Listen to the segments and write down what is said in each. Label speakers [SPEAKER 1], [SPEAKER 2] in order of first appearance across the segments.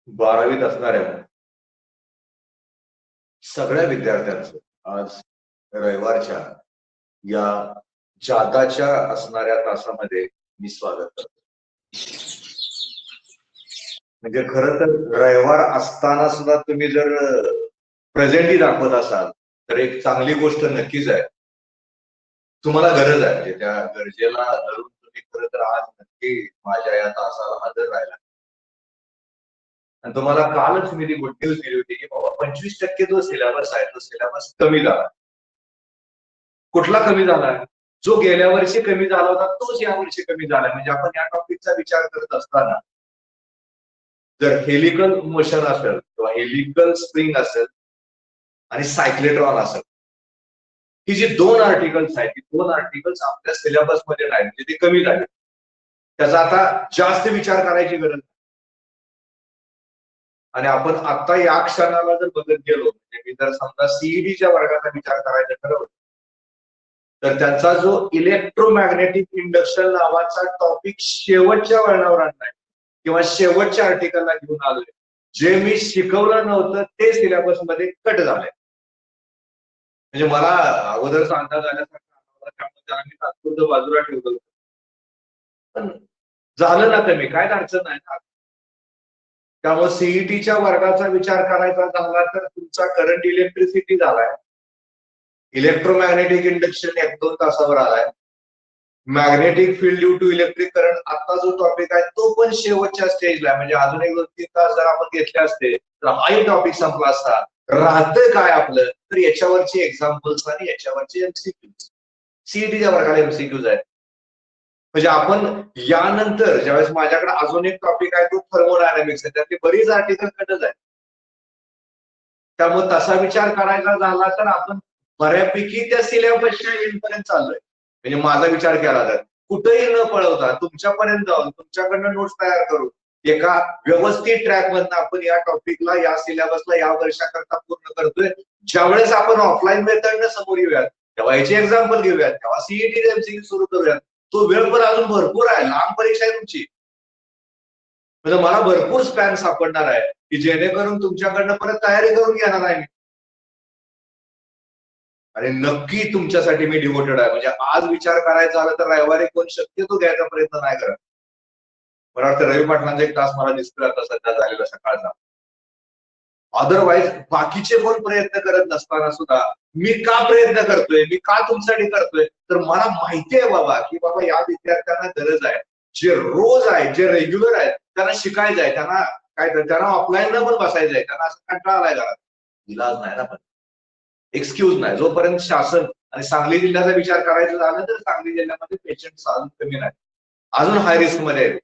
[SPEAKER 1] 12वीत असणाऱ्या सगळ्या विद्यार्थ्यांचं आज रविवारच्या या जादाच्या असणाऱ्या तासामध्ये मी स्वागत करतो. म्हणजे खरं तर रविवार असताना सुद्धा तुम्ही जर प्रेझेंटली दाखवत असाल तर एक चांगली गोष्ट नक्कीच आहे. तुम्हाला गरज आहे, म्हणजे त्या गरजेला धरून तुम्ही खरं तर आज नक्की माझ्या या तासाला हजर राहिला. आणि तुम्हाला कालच मी ती गुड न्यूज दिली होती की बाबा 25% जो सिलेबस आहे तो सिलेबस कमी झाला. कुठला कमी झालाय? जो गेल्या वर्षी कमी झाला होता तोच या वर्षी कमी झालाय. म्हणजे आपण या टॉपिकचा विचार करत असताना जर हेलिकल मोशन असेल किंवा हेलिकल स्प्रिंग असेल आणि सायक्लेट्रॉन असेल, ही जी 2 आर्टिकल्स आहेत, ती 2 आर्टिकल्स आपल्या सिलेबस मध्ये नाही, म्हणजे ते कमी झाले. त्याचा आता जास्त विचार करायची गरज नाही. आणि आपण आता या क्षणाला जर बघत गेलो, म्हणजे मी जर समजा सीईडीच्या वर्गाचा विचार करायचं ठरवलं तर त्यांचा जो इलेक्ट्रोमॅग्नेटिक इंडक्शन नावाचा टॉपिक शेवटच्या वळणावर आणलाय किंवा शेवटच्या आर्टिकलला घेऊन आलोय. जे मी शिकवलं नव्हतं ते सिलेबस मध्ये कट झालंय. म्हणजे मला अगोदरचा अंदाज आल्यासारखा त्यामुळे मी तात्पुरतं बाजूला ठेवलं होतं. पण झालं ना कमी, काय अडचण नाही ना. त्यामुळे सीईटीच्या वर्गाचा विचार करायचा झाला तर तुमचा करंट इलेक्ट्रिसिटी झालाय, इलेक्ट्रोमॅग्नेटिक इंडक्शन 1-2 तासावर आलाय, magnetic field due to electric current आता जो टॉपिक आहे तो पण शेवटच्या स्टेजला आहे. म्हणजे अजून 1-2-3 तास जर आपण घेतले असते तर हाही टॉपिक संपला असता. राहतं काय आपलं तर याच्यावरची एक्झाम्पल्स आणि याच्यावरचे एमसीक्यूज. सीईटीच्या वर्गाला एमसीक्यूज आहेत. म्हणजे आपण यानंतर ज्यावेळेस माझ्याकडे अजून एक टॉपिक आहे तो थर्मोडायनामिक्स आहे, त्यातली बरीच आर्टिकल कटच आहे. त्यामुळे तसा विचार करायचा झाला तर आपण बऱ्यापैकी त्या सिलेबसच्या एंडपर्यंत चाललोय. म्हणजे माझा विचार केला तर कुठेही न पळवता तुमच्यापर्यंत जाऊन तुमच्याकडनं नोट्स तयार करून एका व्यवस्थित ट्रॅक मधनं आपण या टॉपिकला, या सिलेबसला या वर्षाकरता पूर्ण करतोय. ज्यावेळेस आपण ऑफलाईन मेथडनं समोर येऊयात तेव्हा याची एक्झाम्पल घेऊयात, तेव्हा सीईटी एमसीक्यू सुरू करूयात. तो वेळ पण अजून भरपूर आहे, लांब परीक्षा आहे तुमची. म्हणजे मला भरपूर स्पॅन सापडणार आहे की जेणेकरून तुमच्याकडनं परत तयारी करून घेणार आहे. आणि नक्की तुमच्यासाठी मी डिवोटेड आहे. म्हणजे आज विचार करायचा झाला तर रविवारी कोण शक्यतो घ्यायचा प्रयत्न नाही करत. मला वाटतं रवी पाटलांचा एक तास मला दिसतोय आता सध्या झालेला सकाळचा. अदरवाईज बाकीचे कोण प्रयत्न करत नसताना सुद्धा मी का प्रयत्न करतोय, मी का तुमच्यासाठी करतोय, तर मला माहिती आहे बाबा की बाबा या विद्यार्थ्यांना गरज आहे. जे रोज आहे, जे रेग्युलर आहेत त्यांना शिकायचं आहे, त्यांना काय त्यांना ऑफलाईन पण बसायचं आहे, त्यांना असं कंटाळा आलाय घरात. इलाज नाही ना, पण एक्सक्यूज नाही. जोपर्यंत शासन आणि सांगली जिल्ह्याचा विचार करायचा झाला तर सांगली जिल्ह्यामध्ये पेशंट अजून कमी नाही, अजून हाय रिस्क मध्ये आहे.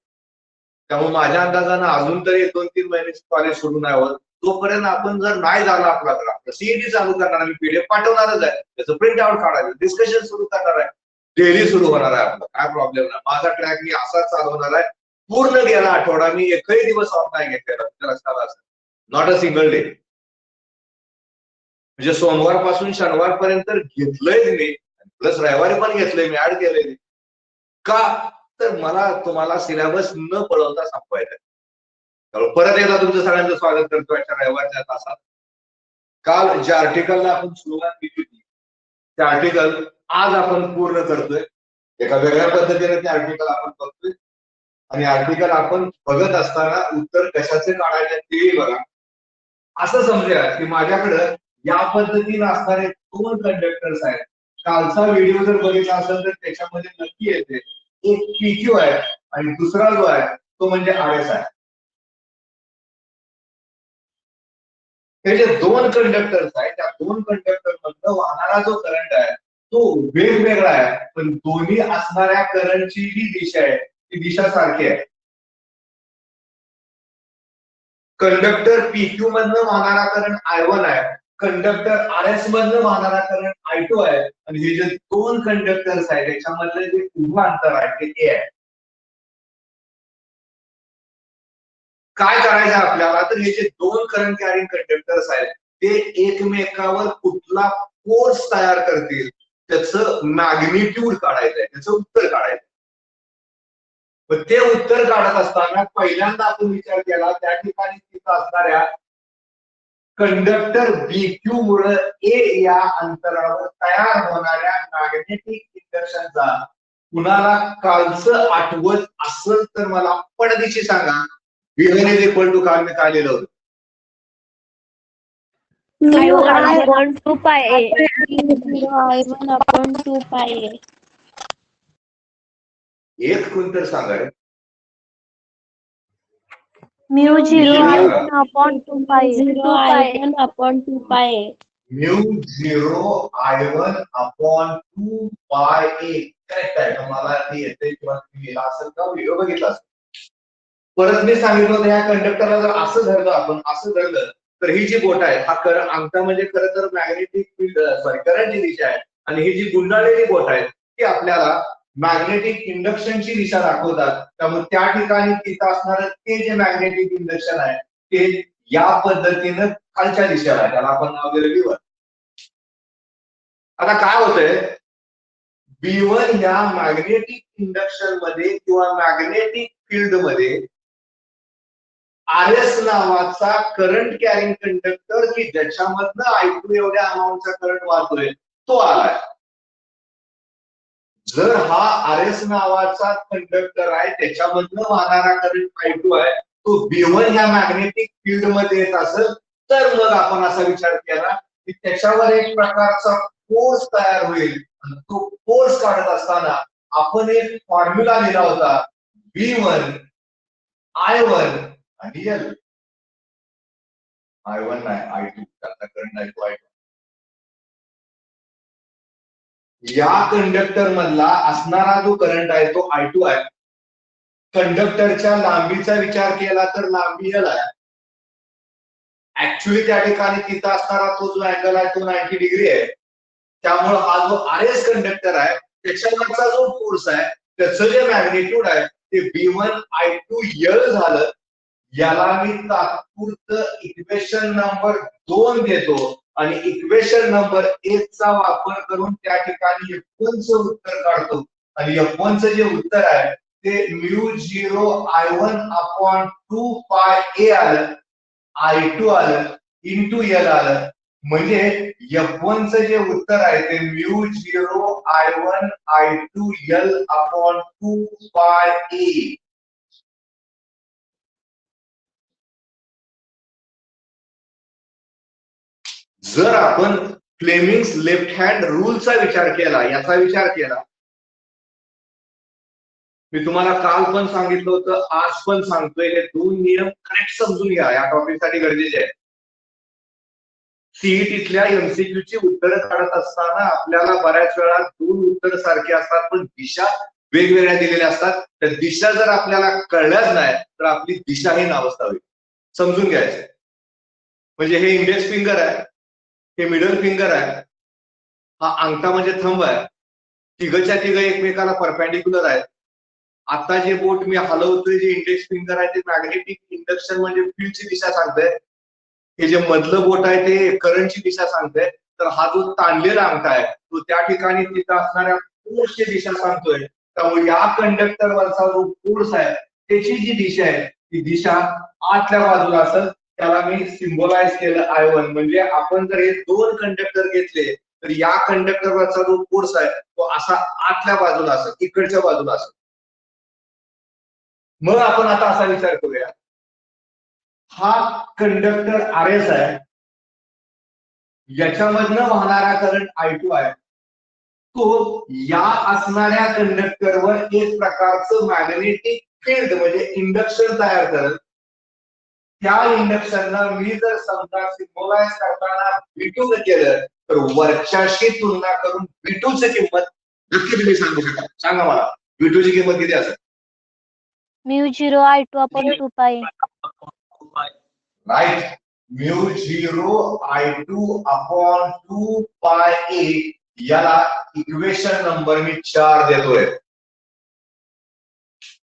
[SPEAKER 1] त्यामुळे माझ्या अंदाजानं अजून तरी 1-2-3 महिने कॉलेज सुरू नाही होत. तोपर्यंत आपण जर नाही झाला आपला तर आपलं सीईटी चालू करणार, मी पीडीएफ पाठवणारच आहे, त्याचं प्रिंट आउट काढायचं, डिस्कशन सुरू करणार आहे, डेली सुरू होणार आहे आपलं, काय प्रॉब्लेम नाही. माझा ट्रॅक मी असाच चालवणार आहे. पूर्ण गेला आठवडा मी एकही दिवस ऑफ नाही घेतलेला, लक्षात असेल, नॉट अ सिंगल डे. म्हणजे सोमवार पासून शनिवार पर्यंत घेतलंय मी, प्लस रविवारी पण घेतलंय मी, ऍड केलंय. का तर मला तुम्हाला सिलेबस न पळवता संपवायचा. परत एकदा तुमचं सगळ्यांचं स्वागत करतो आजच्या रविवारच्या तासात. काल ज्या आर्टिकलला आपण सुरुवात केली होती त्या आर्टिकल आज आपण पूर्ण करतोय. एका वेगळ्या पद्धतीने ते आर्टिकल आपण बघतोय आणि आर्टिकल आपण बघत असताना उत्तर कशाचे काढायचे तेही बघा. असं समजा की माझ्याकडे या पद्धतीने असणारे 2 कंडक्टर्स आहेत. कालचा व्हिडिओ जर बघितला असेल तर त्याच्यामध्ये नक्की येते एक पीक्यू आहे आणि दुसरा जो आहे तो म्हणजे आरएस आहे. हे जे 2 कंडक्टर्स आहेत त्या 2 कंडक्टर मधनं वाहणारा जो करंट आहे तो वेगवेगळा आहे, पण दोन्ही असणाऱ्या करंटची जी दिशा आहे ती दिशा सारखी आहे. कंडक्टर पीक्यू मधनं वाहणारा करंट I1 आहे, कंडक्टर आरएस मधनं वाहणारा करंट I2 आहे आणि हे जे 2 कंडक्टर्स आहेत त्याच्यामधलं जे उभं अंतर आहे ते ए आहे. काय करायचं आपल्याला तर हे जे 2 करंट कॅरिंग कंडक्टर्स आहेत ते एकमेकावर कुठला फोर्स तयार करतील त्याचं मॅग्निट्यूड काढायचंय, त्याचं उत्तर काढायचं. पण ते उत्तर काढत असताना पहिल्यांदा आपण विचार केला त्या ठिकाणी तिथं असणाऱ्या कंडक्टर BQ मुळे ए या अंतरावर तयार होणाऱ्या मॅग्नेटिक इंडक्शनचा कुणाला कालचं आठवत असेल तर मला पडदिशी सांगा. V1 इज इक्वल टू काल मी काय लिहिलं होतं?
[SPEAKER 2] I1 2 pi a. I1 upon 2 pi a.
[SPEAKER 1] एक कोणतर सांगा रे.
[SPEAKER 2] Mu 0 I1 upon 2 pi a. 0 I1 upon 2 pi a.
[SPEAKER 1] μ0 I1 upon 2 पाय a. करेक्ट आहे. मला ते येते किंवा तुम्ही लिहिला असेल का व्हिडिओ बघितला असेल. परत मी सांगितलं होतं या कंडक्टरला जर असं धरलं आपण असं धरलं तर ही जी बोट आहे हा अंगठा म्हणजे खरं तर मॅग्नेटिक फील्ड करंटची दिशा आहे आणि ही जी गुंडाळलेली बोट आहे ती आपल्याला मॅग्नेटिक इंडक्शनची दिशा दाखवतात. त्यामुळे त्या ठिकाणी तिथं असणारं ते जे मॅग्नेटिक इंडक्शन आहे ते या पद्धतीनं खालच्या दिशेला आहे. त्याला आपण नाव दिलं V1. आता काय होतंय V1 या मॅग्नेटिक इंडक्शन मध्ये किंवा मॅग्नेटिक फील्ड मध्ये RS नावाचा करंट कॅरिंग कंडक्टर की ज्याच्यामधनं I2 एवढ्या अमाऊंटचा करंट वाहतोय तो आलाय. जर हा RS नावाचा कंडक्टर आहे त्याच्यामधनं वाहणारा करंट I2 आहे तो V1 ह्या मॅग्नेटिक फील्ड मध्ये येत असेल तर मग आपण असा विचार केला की त्याच्यावर एक प्रकारचा फोर्स तयार होईल. तो फोर्स काढत असताना आपण एक फॉर्म्युला लिहिला होता V1 I1 आणि L. I1 नाही I2 त्याचा करंट I2 या कंडक्टर मधला असणारा जो करंट आहे तो I2 आहे. कंडक्टरच्या लांबीचा विचार केला तर लांबी L आहे. ऍक्च्युली त्या ठिकाणी तिथं असणारा तो जो अँगल आहे तो 90 डिग्री आहे. त्यामुळे हा जो RS कंडक्टर आहे त्याच्यावरचा जो फोर्स आहे त्याचं जे मॅग्निट्यूड आहे ते V1 I2 L झालं. याला मी तात्पुरतं इक्वेशन नंबर 2 देतो आणि इक्वेशन नंबर 1 चा वापर करून त्या ठिकाणी F1 चं उत्तर काढतो आणि F1 चं जे उत्तर आहे ते μ0 I1 अपॉन 2 पाय a आलं I2 आलं इंटू L आलं. म्हणजे F1 चं जे उत्तर आहे ते μ0 I1 I2 L अपॉन 2 पाय a. जर आपण फ्लेमिंग्स लेफ्ट हँड रूलचा विचार केला याचा विचार केला मी तुम्हाला काल पण सांगितलं होतं आज पण सांगतोय हे दोन नियम करेक्ट समजून घ्या. या टॉपिकसाठी गरजेचे आहे. सीईटीतल्या MCQ ची उत्तरं काढत असताना आपल्याला बऱ्याच वेळा दोन उत्तर सारखे असतात पण दिशा वेगवेगळ्या दिलेल्या असतात. त्या दिशा जर आपल्याला कळल्याच नाही तर आपली दिशाही नावस्था होईल. समजून घ्यायचं. म्हणजे हे इंडेक्स फिंगर आहे हे मिडल फिंगर आहे हा अंगठा म्हणजे थंब आहे. तिघच्या तिघ एकमेकाला परपेंडिक्युलर आहेत. आता जे बोट मी हलवतोय जे इंडेक्स फिंगर आहे ते मॅग्नेटिक इंडक्शन म्हणजे फील्डची दिशा सांगतंय. हे जे मधलं बोट आहे ते करंटची दिशा सांगतंय. तर हा जो ताणलेला अंगठा आहे तो त्या ठिकाणी तिथं असणाऱ्या फोर्सची दिशा सांगतोय. त्यामुळे या कंडक्टरवरचा जो फोर्स आहे त्याची जी दिशा आहे ती दिशा आतल्या बाजूला असेल. त्याला मी सिम्बॉलाइज केलं I1. म्हणजे आपण जर हे दोन कंडक्टर घेतले तर या कंडक्टरवरचा जो फोर्स आहे तो असा आतल्या बाजूला असेल इकडच्या बाजूला असेल. मग आपण आता असा विचार करूया हा कंडक्टर RS आहे याच्यामधनं वाहणारा करंट I2 आहे. तो या असणाऱ्या कंडक्टरवर एक प्रकारचं मॅग्नेटिक फील्ड म्हणजे इंडक्शन तयार करत. त्या इंडक्शनला मी जर समजा सिम्बॉलाइज करताना V2 केलं तर वरच्याशी तुलना करून V2 ची किंमत नक्की तुम्ही सांगू शकता. सांगा मला V2 ची किंमत किती असेल?
[SPEAKER 2] μ0 I2 upon 2 pi.
[SPEAKER 1] Right. μ0 I2 upon 2 पाय a याला इक्वेशन नंबर मी 4 देतोय.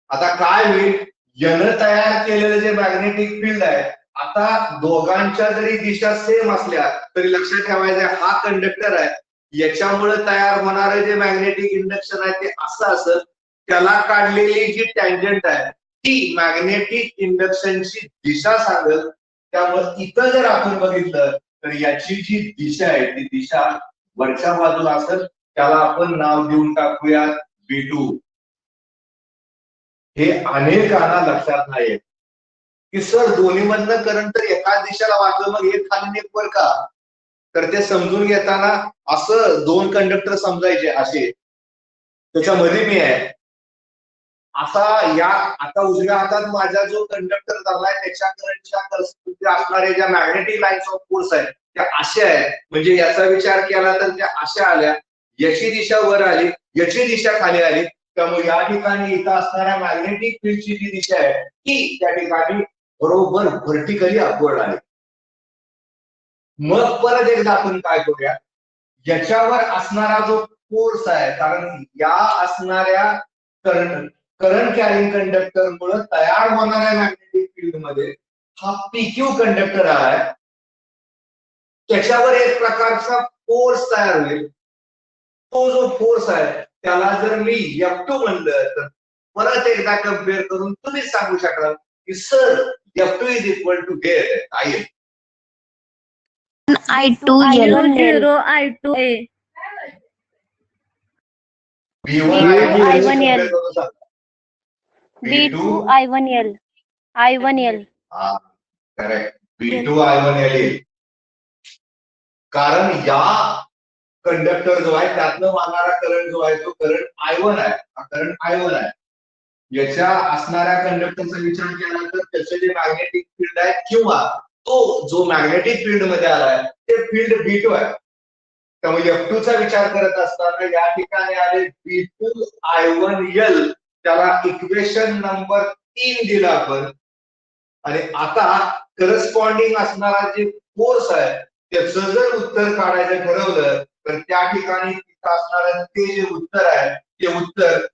[SPEAKER 1] आता काय होईल यानं तयार केलेलं जे मॅग्नेटिक फील्ड आहे आता दोघांच्या जरी दिशा सेम असल्या तरी लक्षात ठेवायचं हा कंडक्टर आहे याच्यामुळे तयार होणारे जे मॅग्नेटिक इंडक्शन आहे ते असं असेल त्याला काढलेली जी टँजंट आहे ती मॅग्नेटिक इंडक्शनची दिशा सांगेल. त्यामुळे इथं जर आपण बघितलं तर याची जी दिशा आहे ती दिशा वरच्या बाजूला असेल. त्याला आपण नाव देऊन टाकूया V2. हे अनेकांना लक्षात नाही की सर दोन्ही मधनं करंट तर एकाच दिशेला वाहतं, मग एक खाली एक वर का? तर ते समजून घेताना असं दोन कंडक्टर समजायचे असे, त्याच्यामध्ये मी आहे असा या आता उजव्या हातात माझा जो कंडक्टर धरलाय त्याच्या करंटच्या असणाऱ्या ज्या मॅग्नेटिक लाईन्स ऑफ फोर्स आहेत त्या अशा आहेत. म्हणजे याचा विचार केला तर त्या अशा आल्या, याची दिशा वर आली, याची दिशा खाली आली. त्यामुळे या ठिकाणी इथं असणाऱ्या मॅग्नेटिक फील्डची जी दिशा आहे ती त्या ठिकाणी बरोबर व्हर्टिकली अपवर्ड आली. मग परत एकदा आपण काय करूया, याच्यावर असणारा जो फोर्स आहे, कारण या असणाऱ्या करंट कॅरिंग कंडक्टर मुळे तयार होणाऱ्या मॅग्नेटिक फील्ड मध्ये हा PQ कंडक्टर आहे, त्याच्यावर एक प्रकारचा फोर्स तयार होईल. तो जो फोर्स आहे त्याला जर मी F2 म्हणलं तर परत एकदा कम्पेअर करून तुम्ही सांगू शकाल की sir F2 is equal to हे आहे
[SPEAKER 2] I2 L
[SPEAKER 3] I2A.
[SPEAKER 2] I1L B2 I1L I1L
[SPEAKER 1] correct. B2 I1L येईल. कारण या कंडक्टर जो आहे त्यातनं वाहणारा करंट जो आहे तो करंट I1 आहे. हा करंट I1 आहे. याच्या असणाऱ्या कंडक्टरचा विचार केला तर त्याचे जे मॅग्नेटिक फील्ड आहे किंवा तो जो मॅग्नेटिक फील्ड मध्ये आलाय ते फील्ड B2 आहे. त्यामुळे F2 चा विचार करत असताना या ठिकाणी आले B2 I1L, त्याला इक्वेशन नंबर 3 दिला आपण. आणि आता करस्पॉन्डिंग असणारा जे फोर्स आहे त्याचं जर उत्तर काढायचं ठरवलं तर त्या ठिकाणी तिथं असणारं ते जे उत्तर आहे ते उत्तर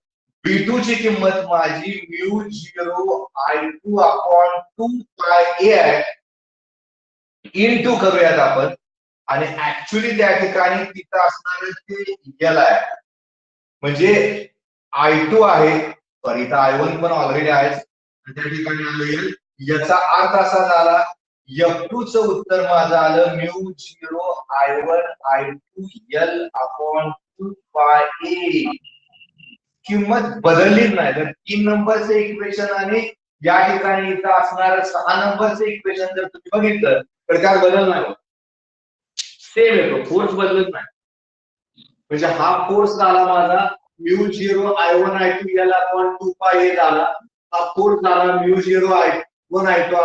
[SPEAKER 1] B2 ची किंमत माझी μ0 I2 अपॉन 2πa आहे. इंटू करूयात आपण आणि ऍक्च्युली त्या ठिकाणी तिथं असणारं ते L आहे. म्हणजे I2 आहे, सॉरी इथं I1 पण ऑलरेडी आहे, त्या ठिकाणी आलं L. याचा अर्थ असा झाला F2 चं उत्तर माझं आलं μ0 I1 I2 L upon 2πa. किंमत बदललीच नाही. तर 3 नंबरचं इक्वेशन आणि या ठिकाणी इथं असणारं 6 नंबरचं इक्वेशन जर तुम्ही बघितलं तर त्यात बदल नाही होत, सेम येतो, फोर्स बदलत नाही. म्हणजे हा फोर्स झाला माझा μ0 I1 I2 L upon 2πa झाला. हा फोर्स झाला μ0 I1 I2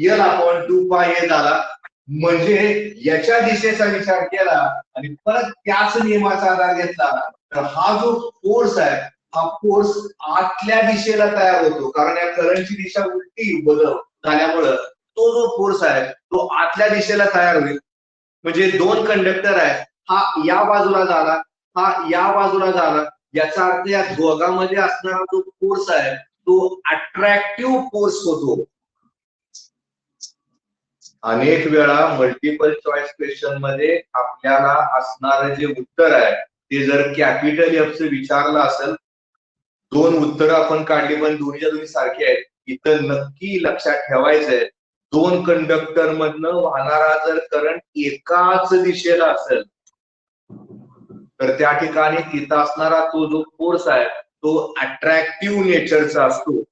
[SPEAKER 1] L upon 2πa झाला. म्हणजे याच्या दिशेचा विचार केला आणि परत त्याच नियमाचा आधार घेतला तर हा जो फोर्स आहे हा फोर्स आतल्या दिशेला तयार होतो. कारण या करंटची दिशा उलटी बदल झाल्यामुळं तो जो फोर्स आहे तो आतल्या दिशेला तयार होईल. म्हणजे दोन कंडक्टर आहे, हा या बाजूला झाला, हा या बाजूला झाला. याचा अर्थ या दोघांमध्ये असणारा जो फोर्स आहे तो अट्रॅक्टिव्ह फोर्स होतो. अनेक वेळा मल्टिपल चॉईस क्वेश्चन मध्ये आपल्याला असणारं जे उत्तर आहे ते जर कॅपिटल F चं विचारलं असेल, दोन उत्तरं आपण काढली पण दोन्हीच्या दोन्ही सारखी आहेत, इथं नक्की लक्षात ठेवायचंय दोन कंडक्टर मधनं वाहणारा जर करंट एकाच दिशेला असेल तर त्या ठिकाणी तिथं असणारा तो जो फोर्स आहे तो अट्रॅक्टिव्ह नेचरचा असतो.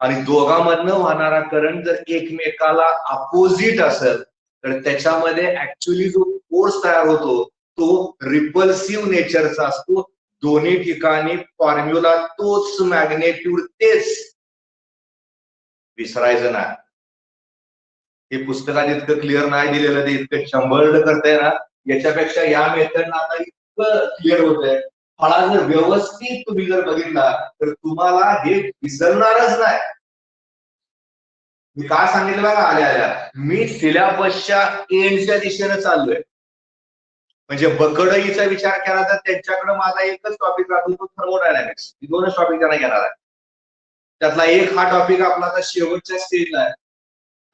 [SPEAKER 1] आणि दोघांमधनं वाहणारा करंट जर एकमेकाला अपोजिट असेल तर त्याच्यामध्ये ऍक्च्युली जो फोर्स तयार होतो तो रिपल्सिव्ह नेचरचा असतो. दोन्ही ठिकाणी फॉर्म्युला तोच, मॅग्नेट्यूड तेच, विसरायचं नाही. हे पुस्तकात इतकं क्लिअर नाही दिलेलं, ते इतकं शंभर करताय ना, याच्यापेक्षा या मेथडनं आता इतकं क्लिअर होतंय. फळा जर व्यवस्थित तुम्ही जर बघितला तर तुम्हाला हे विसरणारच नाही. मी काय सांगितलं बघा आल्या मी सिलेबसच्या एंडच्या दिशेने चाललोय. म्हणजे बकडईचा विचार केला तर त्यांच्याकडे माझा एकच टॉपिक राहतो तो थर्मोडायनामिक्स. मी दोनच टॉपिक त्यांना घेणार आहे. त्यातला एक हा टॉपिक आपला आता शेवटच्या स्टेजला आहे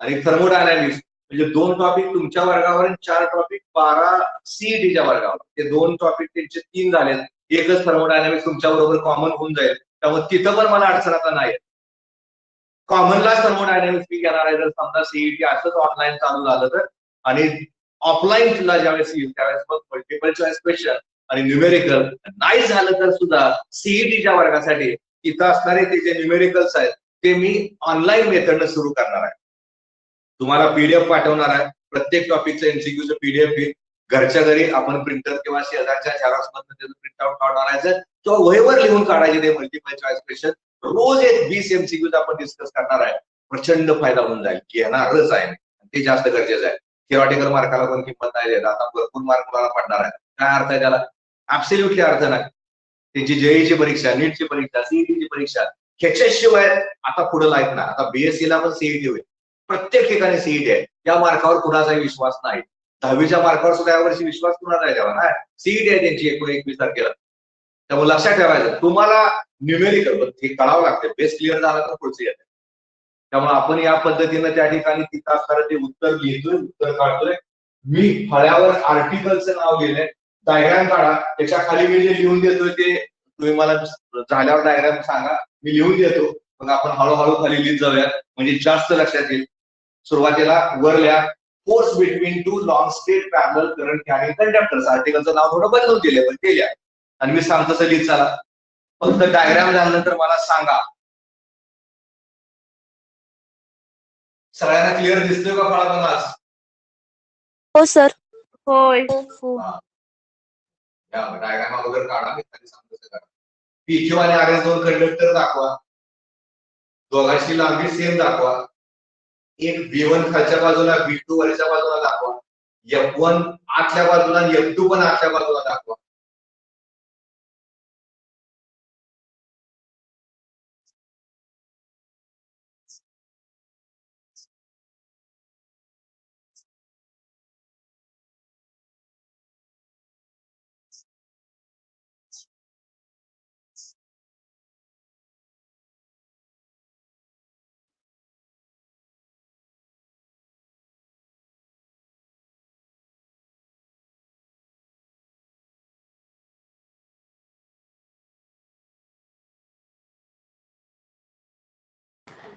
[SPEAKER 1] आणि थर्मोडायनामिक्स. म्हणजे दोन टॉपिक तुमच्या वर्गावर आणि 4 टॉपिक 12 CETच्या वर्गावर. ते दोन टॉपिक त्यांचे 3 झालेत. एकच थर्मोडायनामिक्स तुमच्या बरोबर कॉमन होऊन जाईल. त्यामुळे तिथं पण मला अडचण आता नाही. कॉमनला थर्मोडायनामिक्स मी घेणार आहे जर समजा सीईटी असंच ऑनलाईन चालू झालं तर, आणि ऑफलाईनला ज्यावेळेस येईल त्यावेळेस मग मल्टिपल चॉईस क्वेश्चन आणि न्यूमेरिकल नाही झालं तर सुद्धा सीईटीच्या वर्गासाठी तिथं असणारे ते जे न्यूमेरिकल्स आहेत ते मी ऑनलाईन मेथडनं सुरू करणार आहे. तुम्हाला पीडीएफ पाठवणार आहे, प्रत्येक टॉपिकचं एमसीक्यूचं पीडीएफ घरच्या घरी आपण प्रिंटर किंवा शेजारच्या झेरॉक्स मधून त्याचं प्रिंट आउट काढून आणायचं किंवा वहीवर लिहून काढायचे ते मल्टिपल चॉईस क्वेश्चन. रोज एक 20 एमसीक्यूज आपण डिस्कस करणार आहे. प्रचंड फायदा होऊन जाईल, घेणारच आहे, ते जास्त गरजेचं आहे. थिओरिटिकल मार्काला पण किंमत नाही देत, आता भरपूर मार्क मला पडणार आहे. काय अर्थ आहे त्याला? ऍब्सोल्युटली अर्थ नाही. त्यांची जेईची परीक्षा, नीटची परीक्षा, सीईटीची परीक्षा ह्याच्याशिवाय आता पुढे लाईफ नाही. आता बीएससी ला पण सीईटी होईल, प्रत्येक ठिकाणी सीईटी आहे. या मार्कावर कुणाचाही विश्वास नाही. 10वीच्या मार्कावर सुद्धा यावर्षी विश्वास कुणाचा आहे तेव्हा नाही. सीईटी आहे त्यांची 21 तारखेला. त्यामुळे लक्षात ठेवायचं, तुम्हाला न्यूमेरिकल हे कळावं लागते. बेस क्लिअर झाला तर पुढचे येते. त्यामुळे आपण या पद्धतीनं त्या ठिकाणी तिथं असणारं ते उत्तर लिहितोय, उत्तर काढतोय. मी फळ्यावर आर्टिकलचं नाव लिहिलंय, डायग्राम काढा, त्याच्या खाली मी जे लिहून देतोय ते तुम्ही मला झाल्यावर डायग्राम सांगा, मी लिहून देतो. मग आपण हळूहळू खाली लिहित जाऊया म्हणजे जास्त लक्षात येईल. सुरुवातीला वर लिहा, force between two long straight parallel current carrying conductors. आर्टिकलचं नाव थोडं बदलून दिले पण ते लिहा आणि मी सांगतो तसं लिहित चला. फक्त डायग्राम झाल्यानंतर मला सांगा. सगळ्यांना क्लिअर दिसतोय का फळा पण आज?
[SPEAKER 2] हो सर. होय.
[SPEAKER 1] डायग्राम अगोदर काढा, मी खाली सांगतो तसं करा. पीक्यू आणि आरएस दोन कंडक्टर दाखवा, दोघांची लांबी सेम दाखवा. एक V1 खालच्या बाजूला, V2 वरच्या बाजूला दाखवा. F1 आतल्या बाजूला, F2 पण आतल्या बाजूला दाखवा.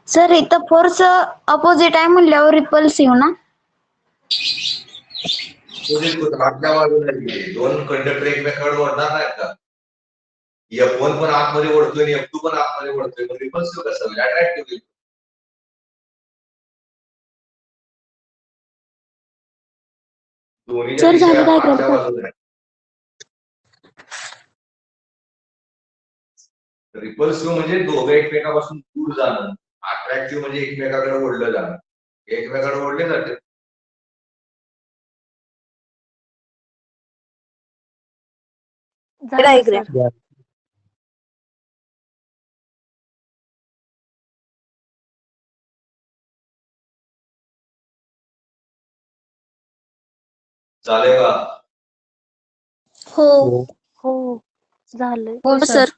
[SPEAKER 2] सर इथं फोर्स अपोजिट आहे म्हणल्यावर रिपल्सिव्ह ना?
[SPEAKER 1] आतल्या बाजूला दोन कंडक्टर एकमेकांवर ओढणार नाहीत का? F1 पण आतमध्ये ओढतोय आणि F2 पण आतमध्ये ओढतोय, मग रिपल्सिव्ह कसं होईल? अट्रॅक्टिव्ह होईल. दोन्हीच्या दिशा आतल्या बाजूला. रिपल्सिव्ह म्हणजे दोघं एकमेकापासून दूर जाणं, अट्रॅक्टिव्ह म्हणजे एकमेकाकडे ओढलं जाणं. एकमेकाकडे ओढले जाते. झाले का?
[SPEAKER 2] हो हो झालंय. हो सर.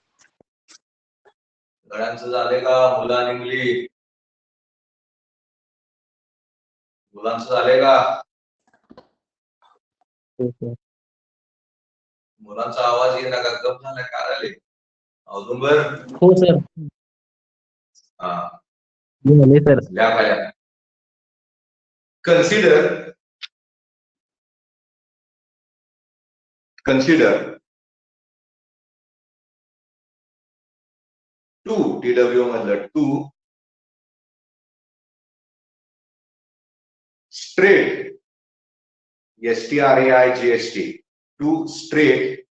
[SPEAKER 1] गड्यांचं झाले का? मुलं आणि मुली, मुलांचं झाले का? मुलांचा आवाज येईना का? गप झाला का? झाले औदुंबर?
[SPEAKER 3] हो सर.
[SPEAKER 1] हा
[SPEAKER 3] सर.
[SPEAKER 1] लिहा खाल्या. consider two TW मधलं two straight STRAIGST two straight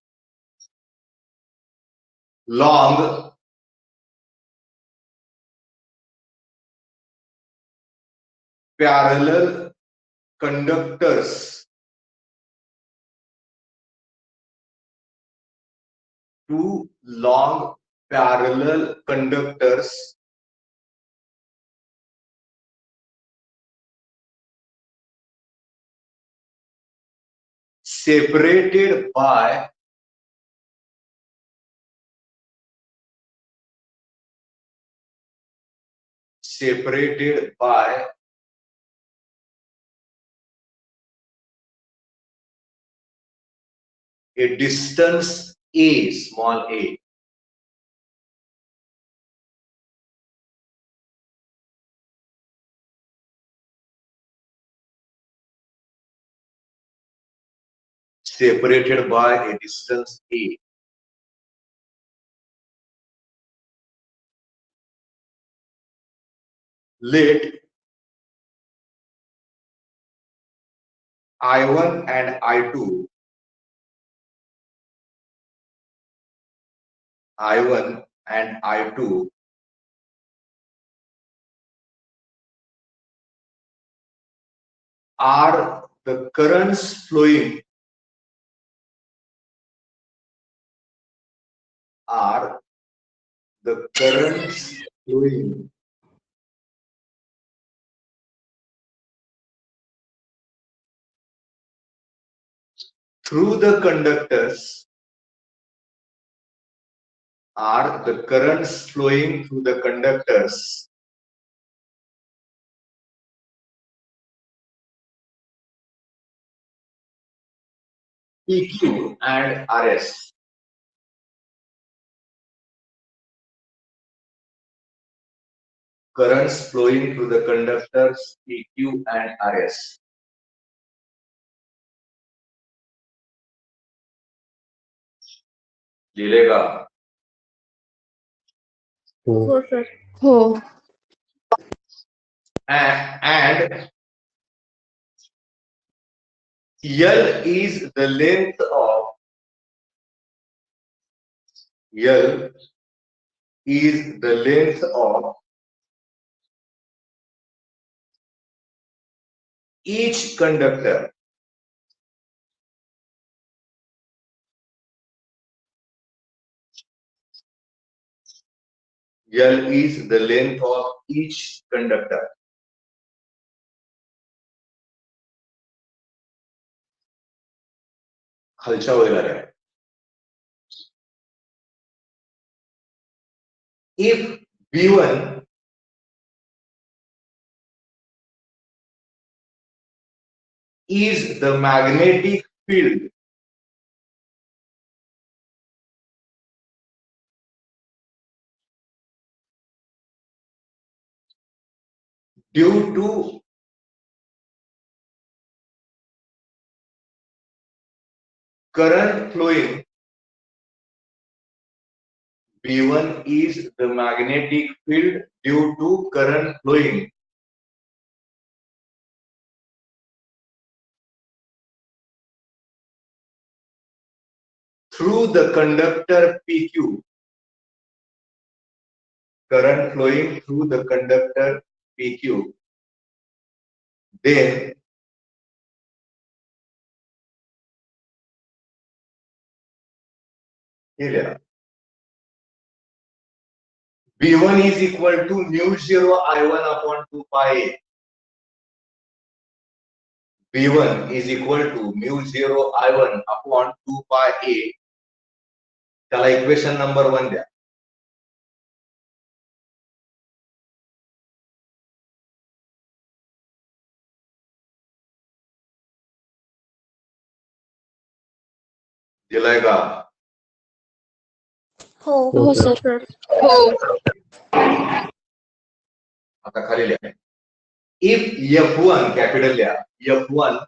[SPEAKER 1] long parallel conductors two long parallel conductors separated by a distance a, small a. separated by a distance a. Let I1 and I2 are the currents flowing through the conductors PQ and RS. Currents flowing through the conductors PQ and RS. लिहिलेगा
[SPEAKER 2] हो sir.
[SPEAKER 4] हो.
[SPEAKER 1] and L is the length of each conductor. L is the length of each conductor. खालच्या वगैरे आहे. If B1 is the magnetic field due to current flowing, B1 is the magnetic field due to current flowing through the conductor PQ. Current flowing through the conductor PQ. Then here B1 is equal to mu 0 I1 upon 2 pi A. B1 is equal to mu 0 I1 upon 2 pi A. त्याला equation number 1 द्या. दिलाय का?
[SPEAKER 4] हो sir. हो.
[SPEAKER 1] आता खाली लिहा. If F1 capital लिहा, F1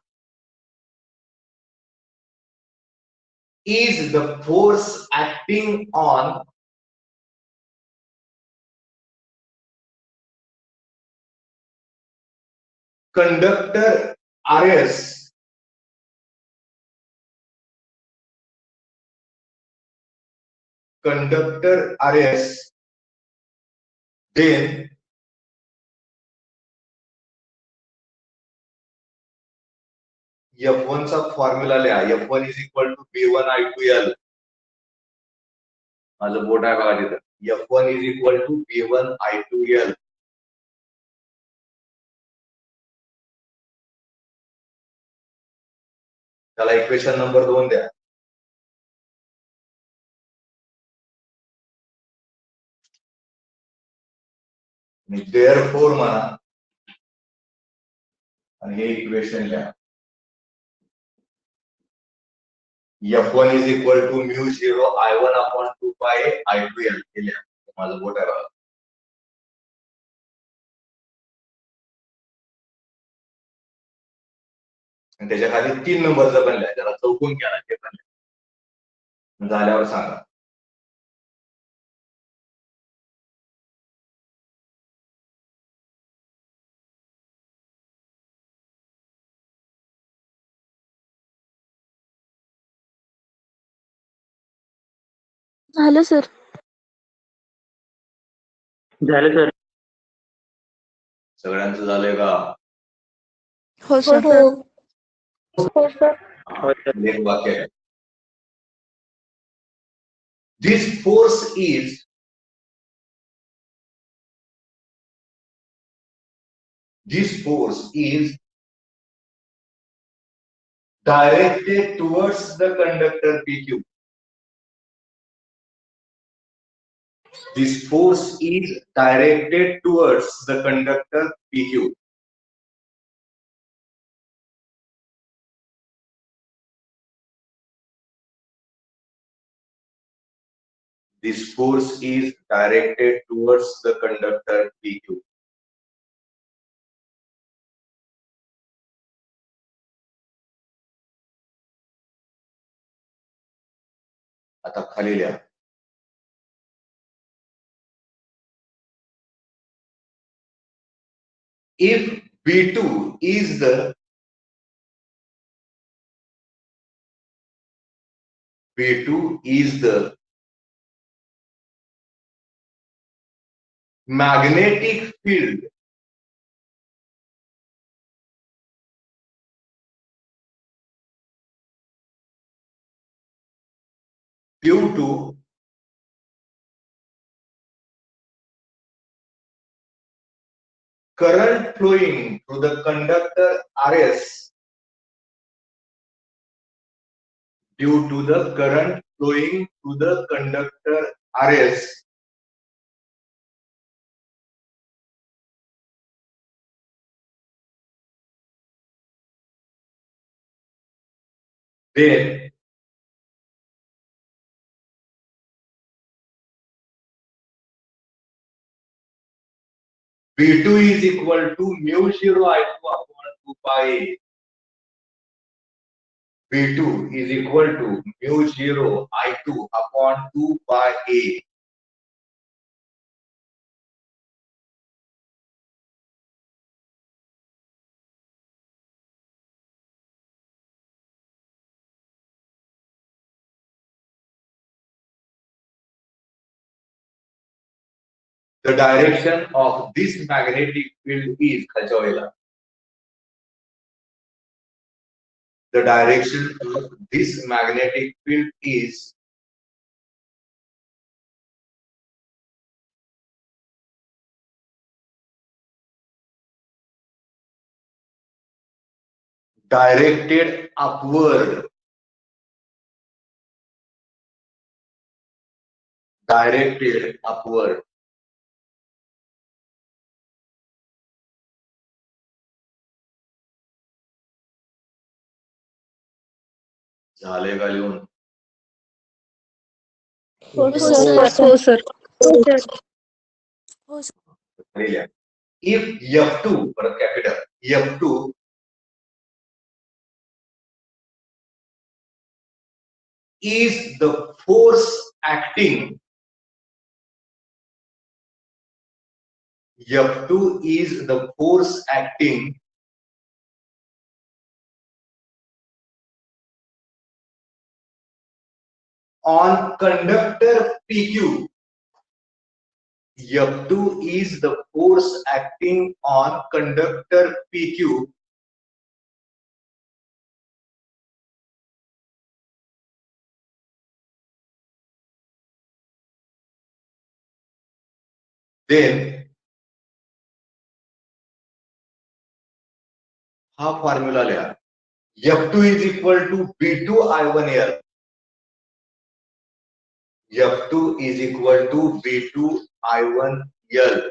[SPEAKER 1] is the force acting on conductor RS then F1 चा फॉर्म्युला लिहा. F1 is equal to B1 I2L. माझं बोट आहे बघा तिथं. F1 is equal to B1 I2L. त्याला इक्वेशन नंबर 2 द्या. आणि therefore म्हणा आणि हे इक्वेशन लिहा. F1 is equal to mu 0 I1 upon 2 pi I2L. हे लिहा. माझं बोट आहे बघा. आणि त्याच्या खाली 3 नंबरचं बनलंय, ज्याला चौकोन केला ते बनलंय. झाल्यावर सांगा.
[SPEAKER 4] झालं सर.
[SPEAKER 3] झालं सर.
[SPEAKER 1] सगळ्यांचं झालंय का?
[SPEAKER 4] हो सर.
[SPEAKER 2] हो सर.
[SPEAKER 3] हो सर.
[SPEAKER 1] एक वाक्य आहे. This force is directed towards the conductor PQ. This force is directed towards the conductor PQ. This force is directed towards the conductor PQ. आता खाली लिहा. If B2 is the magnetic field due to current flowing through the conductor RS, due to the current flowing through the conductor RS, then B2 is equal to mu 0 I2 upon 2 pi A. B2 is equal to mu 0 I2 upon 2 pi A. The direction of this magnetic field is the direction of this magnetic field is directed upward. Directed upward. झाले का लिहून?
[SPEAKER 4] हो sir.
[SPEAKER 2] हो sir.
[SPEAKER 4] हो sir.
[SPEAKER 1] If F2 परत capital F2 is the force acting, F2 is the force acting on conductor PQ. F2 is the force acting on conductor PQ. Then हा formula लिहा. F2 is equal to B2 I1L. F2 is equal to B2 I1L.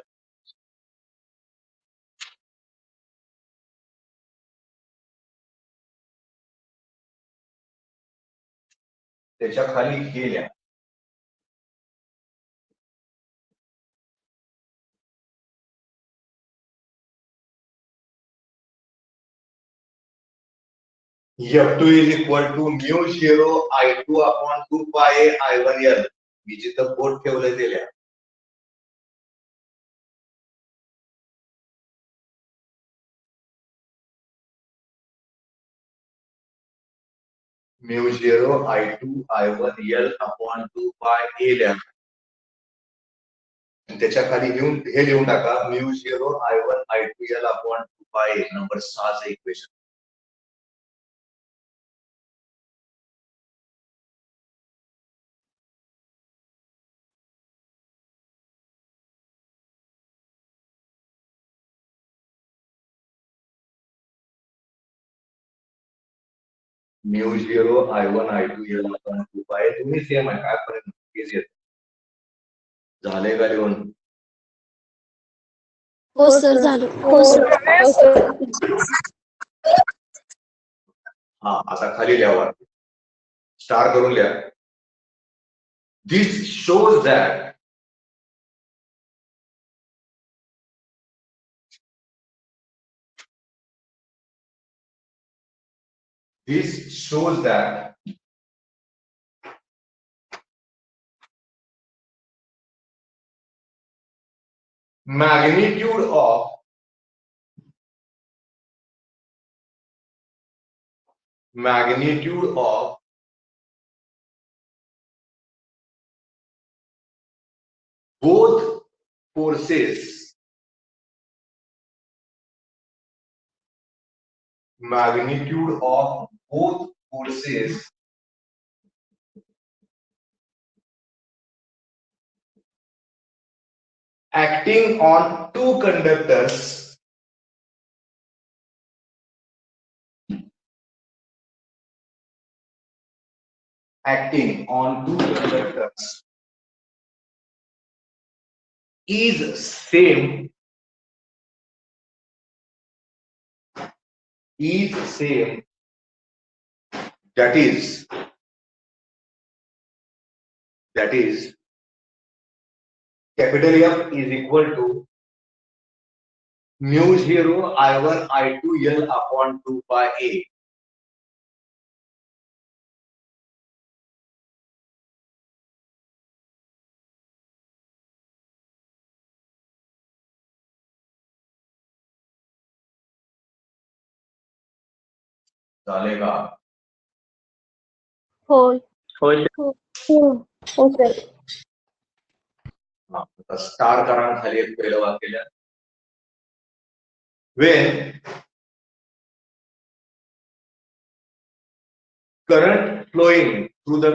[SPEAKER 1] त्याच्या खाली गेल्या F2 is equal to mu 0 I2 upon 2 pi I1L. मी जिथं बोट ठेवलंय दिल्या mu 0 I2 I1L upon 2 पाय A लिहा. त्याच्या खाली हे लिहून टाका म्यू 0 I1 I2L अपॉन 2 पाय A. नंबर 6 चं equation. Mu 0 I1 I2L upon 2 पाय. तुम्ही सेम आहे काय पर्यंत केस येत झाले का लिहून?
[SPEAKER 4] हो सर झालं.
[SPEAKER 1] हा आता खाली लिहावा स्टार करून लिहा. This shows that magnitude of both forces acting on two conductors is same that is capital F is equal to mu 0 I1 I2L upon 2 pi A. चालेगा?
[SPEAKER 2] होय.
[SPEAKER 3] होय सर.
[SPEAKER 2] हो सर.
[SPEAKER 1] आता स्टार करा खाली एक पहिलं वाक्य लिहा. When current flowing through the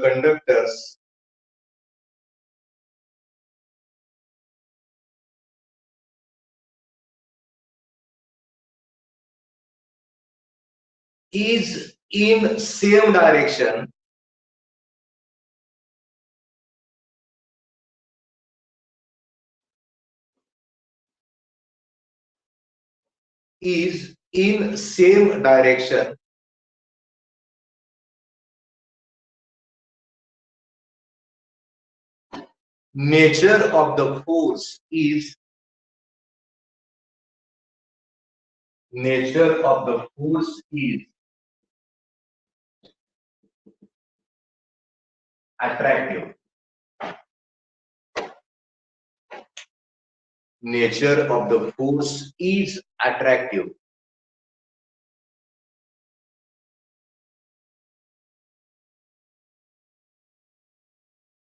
[SPEAKER 1] conductors is in same direction nature of the force is attractive. Nature of the force is attractive.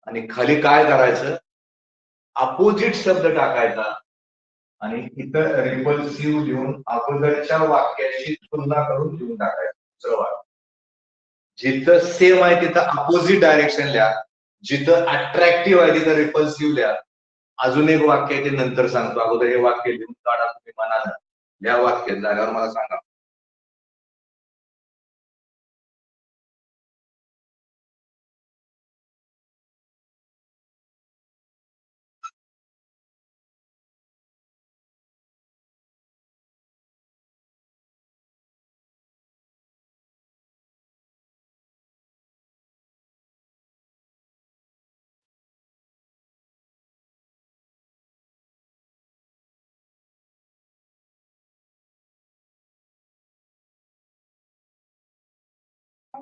[SPEAKER 1] आणि खाली काय करायचं अपोजिट शब्द टाकायचा आणि इथं रिपल्सिव्ह लिहून अगोदरच्या वाक्याची तुलना करून लिहून टाकायचं. दुसरं वाक्य जिथं सेम आहे तिथं अपोजिट डायरेक्शन लिहा, जिथं अट्रॅक्टिव्ह आहे तिथं रिपल्सिव्ह लिहा. अजून एक वाक्य आहे ते नंतर सांगतो, अगोदर हे वाक्य लिहून काढा तुम्ही मनानं. लिहा वाक्य झाल्यावर मला सांगा.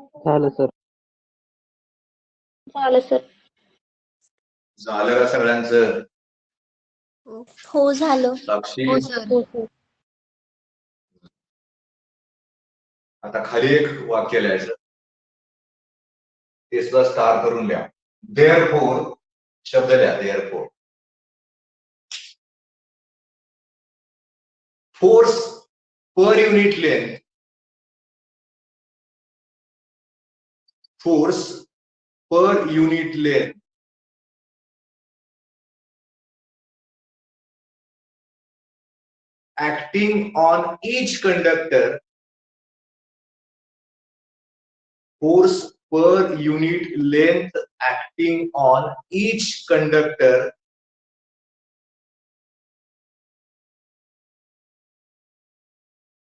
[SPEAKER 3] झालं सर.
[SPEAKER 4] झालं सर.
[SPEAKER 1] झालं का सगळ्यांचं?
[SPEAKER 4] हो झालं.
[SPEAKER 1] साक्षी,
[SPEAKER 4] हो सर.
[SPEAKER 1] आता खाली एक वाक्य लिहायचं, ते सुद्धा स्टार करून लिहा. देअरफोर शब्द लिहा. Therefore force per unit length, force per unit length acting on each conductor, force per unit length acting on each conductor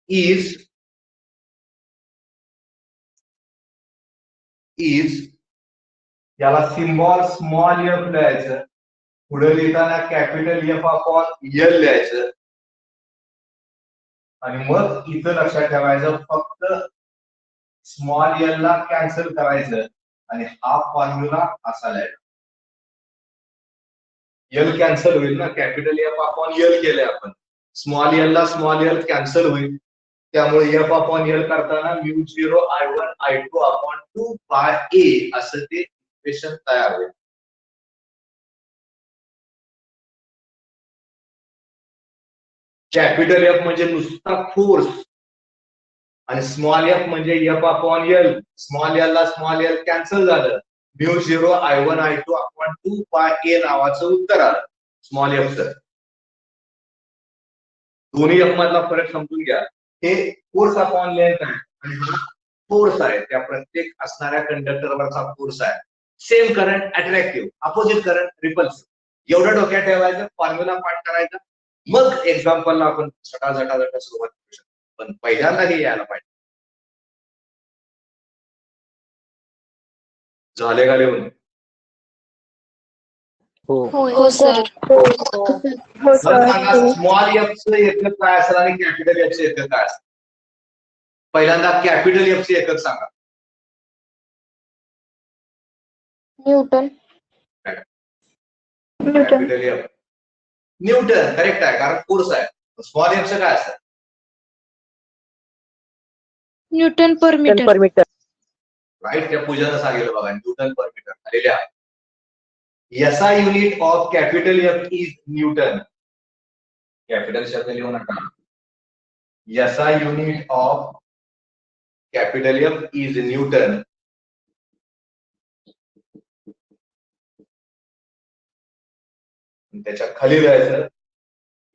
[SPEAKER 1] is याला सिम्बॉल स्मॉल एफ लिहायचं, पुढे लिहिताना कॅपिटल एफ अपॉन एल लिहायचं, आणि मग इथं लक्षात ठेवायचं फक्त स्मॉल एल ला कॅन्सल करायचं आणि हा फॉर्म्युला असा लिहायचा. एल कॅन्सल होईल ना, कॅपिटल एफ अपॉन एल केले आपण, स्मॉल एल ला स्मॉल एल कॅन्सल होईल, त्यामुळे एफ अपॉन एल करताना म्यू 0 I1 I2 अपॉन 2 पाय ए असं ते इक्वेशन तयार होईल. कॅपिटल एफ म्हणजे नुसता फोर्स आणि स्मॉल एफ म्हणजे F upon L, small L ला स्मॉल एल कॅन्सल झालं, म्यू 0 I1 I2 अपॉन 2 पाय ए नावाचं उत्तर आलं स्मॉल एफचं. दोन्ही एफ मधला फरक समजून घ्या. हे फोर्स अपॉन लेंथ आहे आणि हा फोर्स आहे, त्या प्रत्येक असणाऱ्या कंडक्टरवरचा फोर्स आहे. Same current attractive, opposite current repulsive, एवढं डोक्यात ठेवायचं, फॉर्म्युला पाठ करायचा, मग एक्झाम्पलला आपण झटाझटा सुरुवात करू शकतो. पण पहिल्यांदा हे यायला पाहिजे. झाले का लिहून?
[SPEAKER 4] हो सर.
[SPEAKER 1] स्मॉल एफचं एकक काय असेल आणि कॅपिटल एफचं एकक काय असेल? पहिल्यांदा कॅपिटल एफचे एकक सांगा.
[SPEAKER 4] Newton.
[SPEAKER 1] Capital F Newton correct आहे, कारण फोर्स आहे. स्मॉल एफचं काय असतं?
[SPEAKER 4] Newton per metre.
[SPEAKER 1] राईट, त्या पूजानं सांगितलं बघा, न्यूटन पर मीटर. आलेल्या SI unit of capital F is newton. Capital शब्द लिहू नका. SI unit of capital F is newton. त्याच्या खाली लिहायचं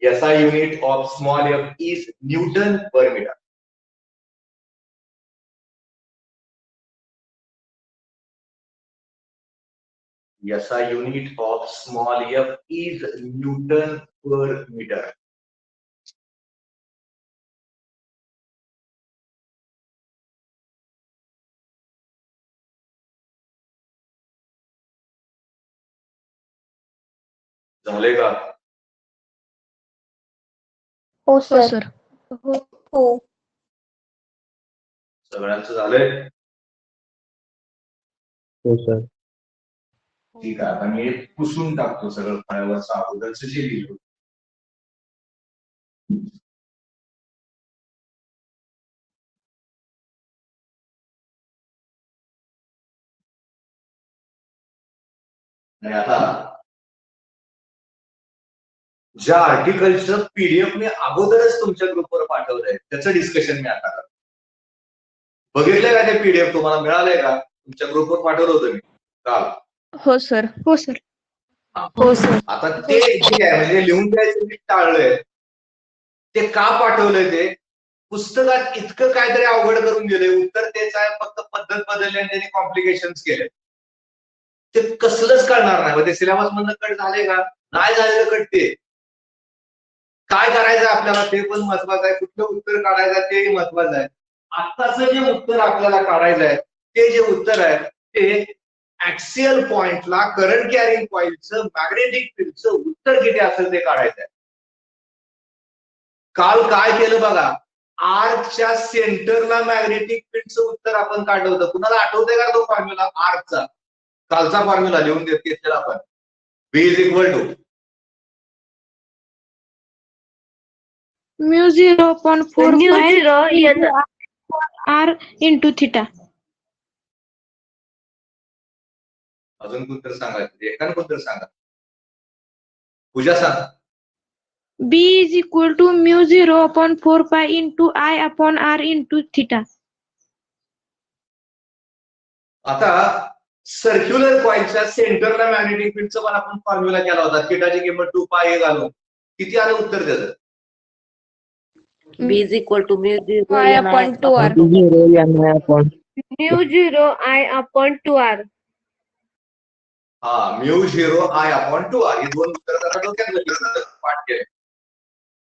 [SPEAKER 1] SI unit of small F is newton per metre. SI unit of small f is Newton per meter. झाले का?
[SPEAKER 4] हो sir. हो.
[SPEAKER 1] सगळ्यांचं झालंय?
[SPEAKER 3] हो सर.
[SPEAKER 1] ठीक आहे, आता मी पुसून टाकतो सगळं फळ्यावरचं अगोदरचं जे लिहिलं. आणि आता ज्या आर्टिकलचं पीडीएफ मी अगोदरच तुमच्या ग्रुपवर पाठवलंय त्याचं डिस्कशन मी आता करतो. बघितलंय का ते पीडीएफ? तुम्हाला मिळालंय का? तुमच्या ग्रुपवर पाठवलं होतं मी काल.
[SPEAKER 4] हो सर.
[SPEAKER 1] आता ते जे आहे म्हणजे लिहून द्यायचं मी टाळलंय. ते का पाठवलंय? ते पुस्तकात इतकं काहीतरी अवघड करून दिलंय, उत्तर तेच आहे, फक्त पद्धत बदलली आणि त्यांनी कॉम्प्लिकेशन्स केले. ते कसलंच कळणार नाही. ते सिलेबस मधनं कट झाले का? नाही झालेलं कट. ते काय करायचं आपल्याला ते पण महत्वाचं आहे, कुठलं उत्तर काढायचं तेही महत्वाचं आहे. आत्ताचं जे उत्तर आपल्याला काढायचं आहे ते जे उत्तर आहे ते ऍक्सियल पॉइंटला करंट कॅरिंग कॉइलचं मॅग्नेटिक फील्डचं उत्तर किती असेल ते काढायचं आहे. काल काय केलं बघा, आर्कच्या सेंटरला मॅग्नेटिक फील्डचं उत्तर आपण काढलं होतं. कुणाला आठवतंय का तो फॉर्म्युला आर्कचा? कालचा फॉर्म्युला लिहून घेतलेला आपण. B is equal to
[SPEAKER 4] mu 0.4
[SPEAKER 2] nu
[SPEAKER 4] pi
[SPEAKER 2] zero
[SPEAKER 4] R into theta.
[SPEAKER 1] अजून कोणतर सांगा, एकानं कोणतर सांगा. पूजा सांग.
[SPEAKER 4] B is equal to mu 0.4 pi into I upon R into theta.
[SPEAKER 1] आता सर्क्युलर कॉइलच्या सेंटरला मॅग्नेटिक फील्डचा पण आपण फॉर्म्युला केला होता. थिटाची किंमत 2 पाय घालून. किती आलं उत्तर त्याचं?
[SPEAKER 2] B is equal to mu
[SPEAKER 4] I upon 2R.
[SPEAKER 2] mu 0 I upon 2R.
[SPEAKER 1] हा, म्यू 0 आय अपॉन 2R. हे दोन उत्तर जरा डोक्यात पाठ केले.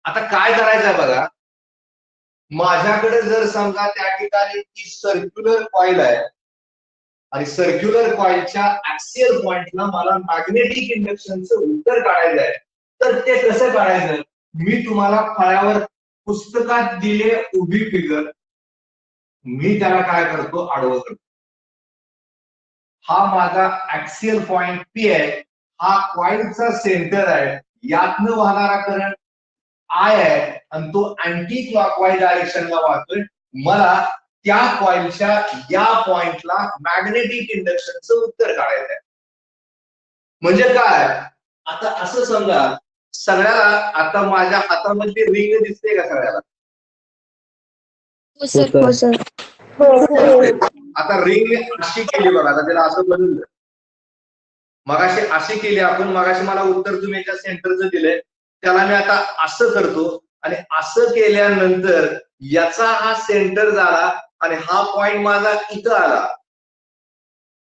[SPEAKER 1] आता काय करायचंय बघा, माझ्याकडे जर समजा त्या ठिकाणी ती सर्क्युलर कॉइल आहे आणि सर्क्युलर कॉइलच्या ऍक्सियल पॉइंटला मला मॅग्नेटिक इंडक्शनचं उत्तर काढायचं आहे, तर ते कसं काढायचं? मी तुम्हाला फळ्यावर पुस्तकात दिले उभी फिगर, मी त्याला काय करतो, आडवं करतो. हा माझा ऍक्सियल पॉइंट पी आहे, हा कॉइलचा सेंटर आहे, यातनं वाहणारा करंट आय आहे आणि तो अँटी क्लॉकवाईज डायरेक्शनला वाहतोय. मला त्या कॉइलच्या या पॉइंटला मॅग्नेटिक इंडक्शनचं उत्तर काढायचं आहे. म्हणजे काय? आता असं समजा, सगळ्याला आता माझ्या हातामध्ये रिंग दिसते का सगळ्याला?
[SPEAKER 4] हो सर.
[SPEAKER 1] आता रिंग अशी केली बघा, आता त्याला असं बनवलं. मगाशी अशी केली आपण, मगाशी मला उत्तर तुम्ही याच्या सेंटरचं दिलंय, त्याला मी आता असं करतो आणि असं केल्यानंतर याचा हा सेंटर झाला आणि हा पॉइंट माझा इथं आला.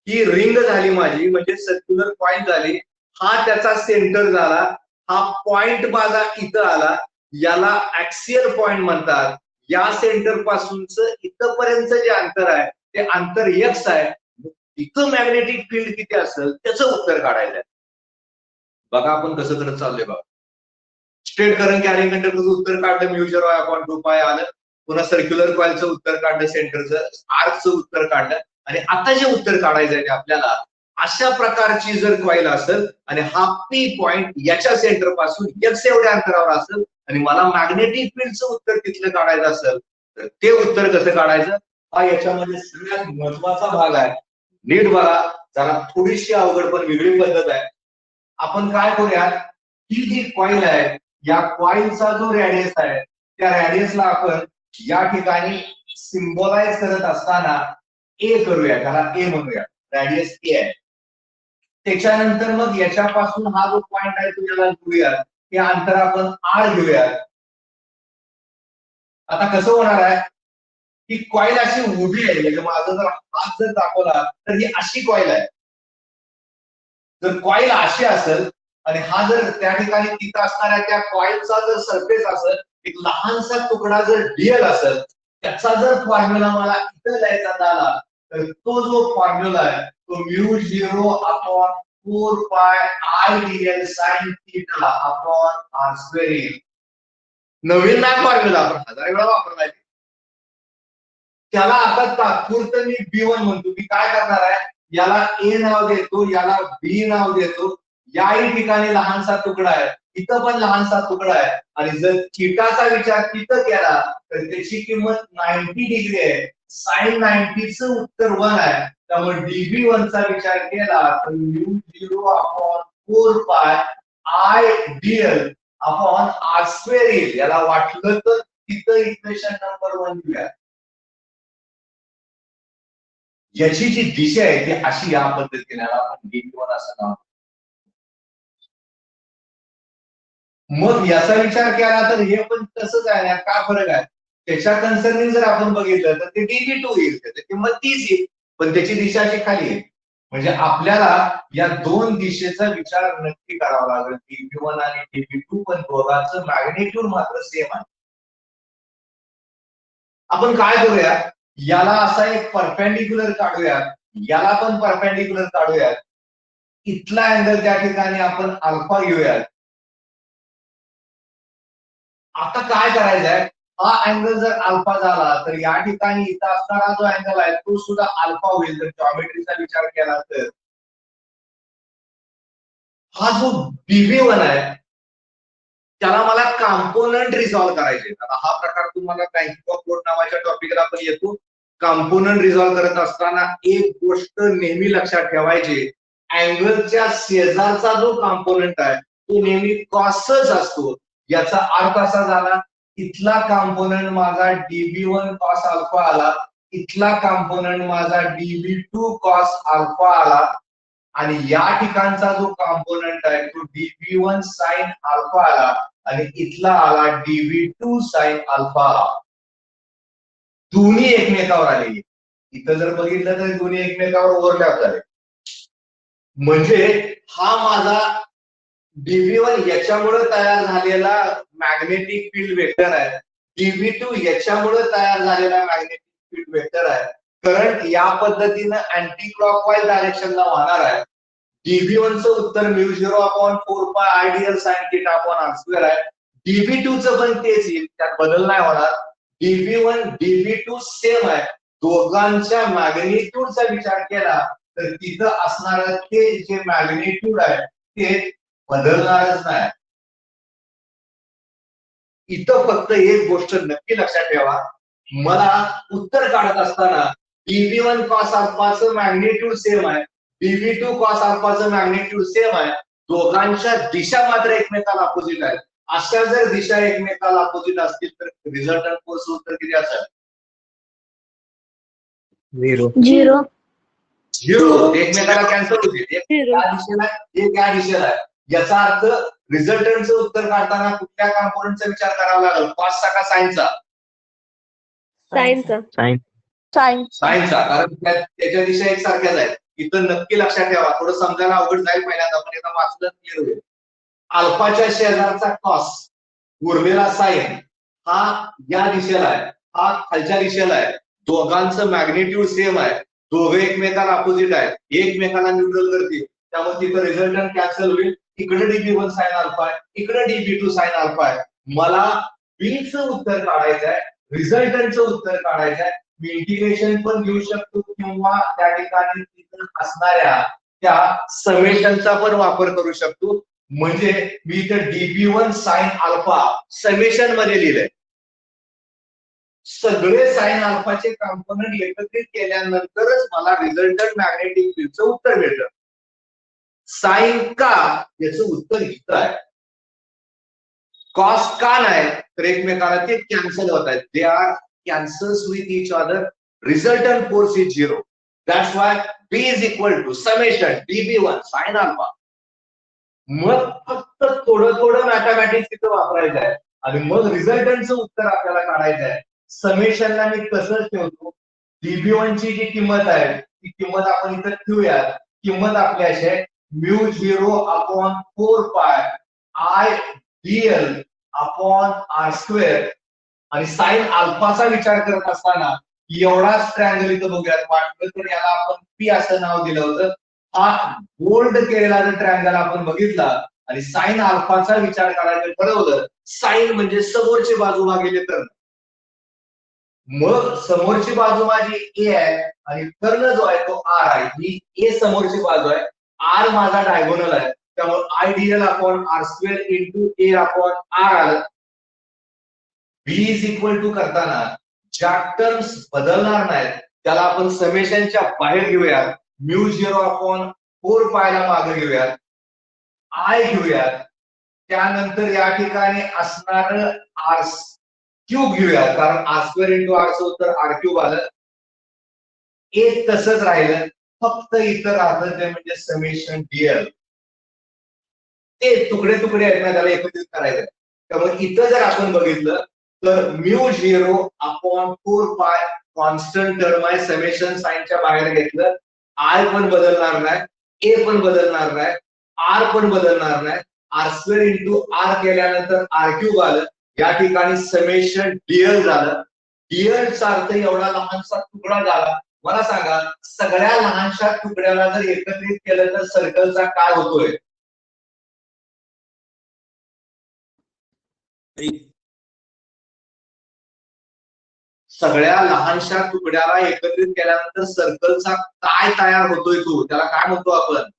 [SPEAKER 1] ही रिंग झाली माझी, म्हणजे सर्क्युलर पॉइंट झाली. हा त्याचा सेंटर झाला, हा पॉइंट माझा इथं आला, याला ऍक्सियल पॉइंट म्हणतात. या सेंटर पासूनच इथपर्यंत जे अंतर आहे ते अंतर एक्स आहे. इथं मॅग्नेटिक फील्ड किती असेल त्याचं उत्तर काढायचं आहे. बघा आपण कसं करत चाललोय बघा. स्ट्रेट करंट कॅरिंग कंडक्टरचं उत्तर काढलं, म्यू 0 अपॉन 2 पाय आलं. पुन्हा सर्क्युलर कॉइलचं उत्तर काढलं, सेंटरचं, आर्कचं उत्तर काढलं. आणि आता जे उत्तर काढायचं आहे ते आपल्याला, अशा प्रकारची जर कॉइल असेल आणि हा पी पॉइंट याच्या सेंटर पासून एक्स एवढ्या अंतरावर असेल आणि मला मॅग्नेटिक फील्डचं उत्तर तिथलं काढायचं असेल, तर ते उत्तर कसं काढायचं, हा याच्यामध्ये सगळ्यात महत्वाचा भाग आहे. नीट बघा, जरा थोडीशी अवघड पण वेगळी पद्धत आहे. आपण काय करूया, ही जी कॉइल आहे, या कॉइलचा जो रेडियस आहे, त्या रेडियसला आपण या ठिकाणी सिम्बॉलाइज करत असताना ए करूया, त्याला ए म्हणूया, रेडियस ए आहे. त्याच्यानंतर मग याच्यापासून हा जो पॉइंट आहे तो याला घेऊया, हे अंतर आपण आर घेऊया. आता कसं होणार आहे, ही कॉइल अशी उभी आहे, म्हणजे माझा जर हात जर दाखवला तर ही अशी कॉइल आहे. जर कॉइल अशी असेल आणि हा जर त्या ठिकाणी तिथं असणाऱ्या त्या कॉइलचा जर सरफेस असेल, एक लहानसा तुकडा जर डीएल असेल, त्याचा जर फॉर्म्युला मला इथं द्यायचा झाला, तर तो जो फॉर्म्युला आहे तो mu 0 upon 4 pi I DL sine theta upon R square येईल. नवीन नाही फॉर्म्युला, आपण 1000 वेळा वापरलाय. त्याला आता तात्पुरतं मी B1 म्हणतो. मी काय करणार आहे, याला ए नाव देतो, याला बी नाव देतो. याही ठिकाणी लहानसा तुकडा आहे, इथं पण लहानसा तुकडा आहे. आणि जर थिटाचा विचार तिथं केला तर त्याची किंमत 90 डिग्री आहे. साइन 90चं उत्तर 1 आहे. त्यामुळे dB1 चा विचार केला तर mu 0 upon 4 pi I DL upon R square येईल. याला वाटलं तर तिथं इक्वेशन नंबर 1 घेऊया. याची जी दिशा आहे ती अशी, या पद्धतीने आपण dB1 असं नाव. मग याचा विचार केला तर हे पण तसंच आहे. काय फरक आहे, त्याच्या कन्सर्निंग जर आपण बघितलं तर ते dB2 येईल, त्याची किंमत 30 येईल, पण त्याची दिशा अशी खाली आहे. म्हणजे आपल्याला या दोन दिशेचा विचार नक्की करावा लागेल. dB1 आणि dB2 पण दोघांचं मॅग्निट्यूड मात्र सेम आहे. आपण काय करूया, याला असा एक परपेंडिक्युलर काढूया, याला पण परपेंडिक्युलर काढूया. इथला अँगल त्या ठिकाणी आपण अल्फा घेऊयात. आता काय करायचंय, हा अँगल जर अल्फा झाला तर या ठिकाणी इथं असणारा जो अँगल आहे तो सुद्धा अल्फा होईल जर जॉमेट्रीचा विचार केला तर. हा जो BB1 आहे त्याला मला कॉम्पोनंट रिझॉल्व्ह करायचे. आता हा प्रकार तुम्हाला बँकिंग ऑफ बोर्ड नावाच्या टॉपिकला आपण येतो. कॉम्पोनंट रिझॉल्व्ह करत असताना एक गोष्ट नेहमी लक्षात ठेवायची, अँगलच्या शेजारचा जो कॉम्पोनंट आहे तो नेहमी कॉसच असतो. याचा अर्थ असा झाला, इथला कॉम्पोनंट माझा DB1 कॉस अल्फा आला, इथला कॉम्पोनंट माझा DB2 कॉस अल्फा आला आणि या ठिकाणचा जो कॉम्पोनंट आहे तो DB1 साइन अल्फा आला आणि इथला आला DB2 साइन अल्फा. दोन्ही एकमेकावर आले. इथं जर बघितलं तर दोन्ही एकमेकावर ओव्हरलॅप झाले. म्हणजे हा माझा DB1 याच्यामुळे तयार झालेला मॅग्नेटिक फील्ड वेक्टर आहे, DB2 याच्यामुळे तयार झालेला मॅग्नेटिक फील्ड वेक्टर आहे. करंट या पद्धतीनं अँटी क्लॉकवाईज डायरेक्शनला वाहणार आहे. DB1 चं उत्तर μ0/4 पाय ideal sine theta upon r square आहे. DB2 चं पण तेच येईल, त्यात बदल नाही होणार. DB1 DB2 सेम आहे. दोघांच्या मॅग्निट्यूडचा विचार केला तर तिथं असणारं ते जे मॅग्निट्यूड आहे ते बदलणारच नाही. इथं फक्त एक गोष्ट नक्की लक्षात ठेवा, मला उत्तर काढत असताना DB1 कॉस अल्फाचं मॅग्निट्यूड सेम आहे, DB2 कॉस अल्फाचं मॅग्निट्यूड सेम आहे. दोघांच्या दिशा मात्र एकमेकाला अपोजिट आहेत. अशा जर दिशा एकमेकाला अपोजिट असतील तर रिझल्टंट फोर्स उत्तर किती असेल?
[SPEAKER 3] 0.
[SPEAKER 2] 0.
[SPEAKER 1] 0. एकमेकाला कॅन्सल होतील. एक या दिशेला एक या दिशेला आहे. याचा अर्थ रिझल्टंटचं उत्तर काढताना कुठल्या कॉम्पोनंटचा विचार करावा लागेल, कॉसचा का साइनचा?
[SPEAKER 2] साइनचा.
[SPEAKER 3] साइन.
[SPEAKER 1] साइनचा, कारण त्याच्या दिशा एकसारख्याच आहेत. इथं नक्की लक्षात ठेवा, थोडं समजायला अवघड जाईल पहिल्यांदा, पण एकदा वाचलं क्लिअर होईल. अल्फाच्या शेजारचा कॉस उरलेला साइन हा या दिशेला आहे, हा खालच्या दिशेला आहे. दोघांचं मॅग्निट्यूड सेम आहे, दोघे एकमेकाला अपोजिट आहेत, एकमेकाला न्यूट्रल करतील, त्यामुळे तिथं रिझल्टंट कॅन्सल होईल. इकडे DB1 साइन अल्फा आहे, इकडे DB2 साइन अल्फा आहे. मला बीचं उत्तर काढायचं आहे, रिझल्टंटचं उत्तर काढायचं आहे. मी इंटिग्रेशन पण घेऊ शकतो किंवा त्या ठिकाणी तिथं असणाऱ्या त्या समेशनचा पण वापर करू शकतो. म्हणजे मी इथं DB1 साइन अल्फा समेशन मध्ये लिहिलंय. सगळे साइन अल्फाचे कॉम्पोनंट एकत्रित केल्यानंतरच मला रिझल्टंट मॅग्नेटिक फील्डचं उत्तर मिळतं. साइन का याचं उत्तर इथं आहे. कॉस का नाही तर एकमेकाला ते कॅन्सल होत आहेत. They are cancels with each other. Resultant force is 0. That's why B is equal to summation DB1 sine alpha. मग फक्त थोडं मॅथमॅटिक्स तिथं वापरायचं आहे आणि मग रिझल्टंटचं उत्तर आपल्याला काढायचं आहे. समेशनला मी तसंच ठेवतो. DB1 ची जी किंमत आहे ती किंमत आपण इथं ठेवूयात. किंमत आपली अशी आहे μ0/4 पाय IDL अपॉन r स्क्वेअर. आणि साइन अल्फाचा विचार करत असताना एवढाच ट्रायंगल इथं बघूयात. वाटलं तर याला आपण P असं नाव दिलं होतं. हा बोल्ड केलेला जर ट्रायंगल आपण बघितला आणि साइन अल्फाचा विचार करायचं ठरवलं, साइन म्हणजे समोरची बाजू भागिले कर्ण. मग समोरची बाजू माझी A आहे आणि कर्ण जो आहे तो R आहे. ही A समोरची बाजू आहे, R माझा डायगोनल आहे, त्यामुळे IDL upon r square into A upon R आलं. B इज इक्वल टू करताना ज्या टर्म्स बदलणार नाहीत त्याला आपण समेशनच्या बाहेर घेऊयात. μ0/4 पायला मागे घेऊयात, I घेऊयात, त्यानंतर या ठिकाणी असणार r क्यूब घेऊयात, कारण r स्क्वेअर इंटू r चं उत्तर r क्यूब आलं. एक तसंच राहिलं, फक्त इथं राहतं ते म्हणजे समेशन DL. ते तुकडे आहेत ना, त्याला एकत्रित करायचं. त्यामुळे इथं जर आपण बघितलं तर μ0/4 पाय कॉन्स्टंट टर्म आहे. समेशन साइनच्या बाहेर घेतलं, I पण बदलणार नाही, A पण बदलणार नाही, R पण बदलणार नाही. r स्क्वेअर इंटू r केल्यानंतर r क्यूब आलं. या ठिकाणी समेशन DL झालं. DL चा अर्थ एवढा लहानसा तुकडा झाला. मला सांगा, सगळ्या लहानशा तुकड्याला जर एकत्रित केलं तर सर्कलचा काय होतोय? सगळ्या लहानशा तुकड्याला एकत्रित केल्यानंतर सर्कलचा काय तयार होतोय तो, त्याला काय म्हणतो आपण?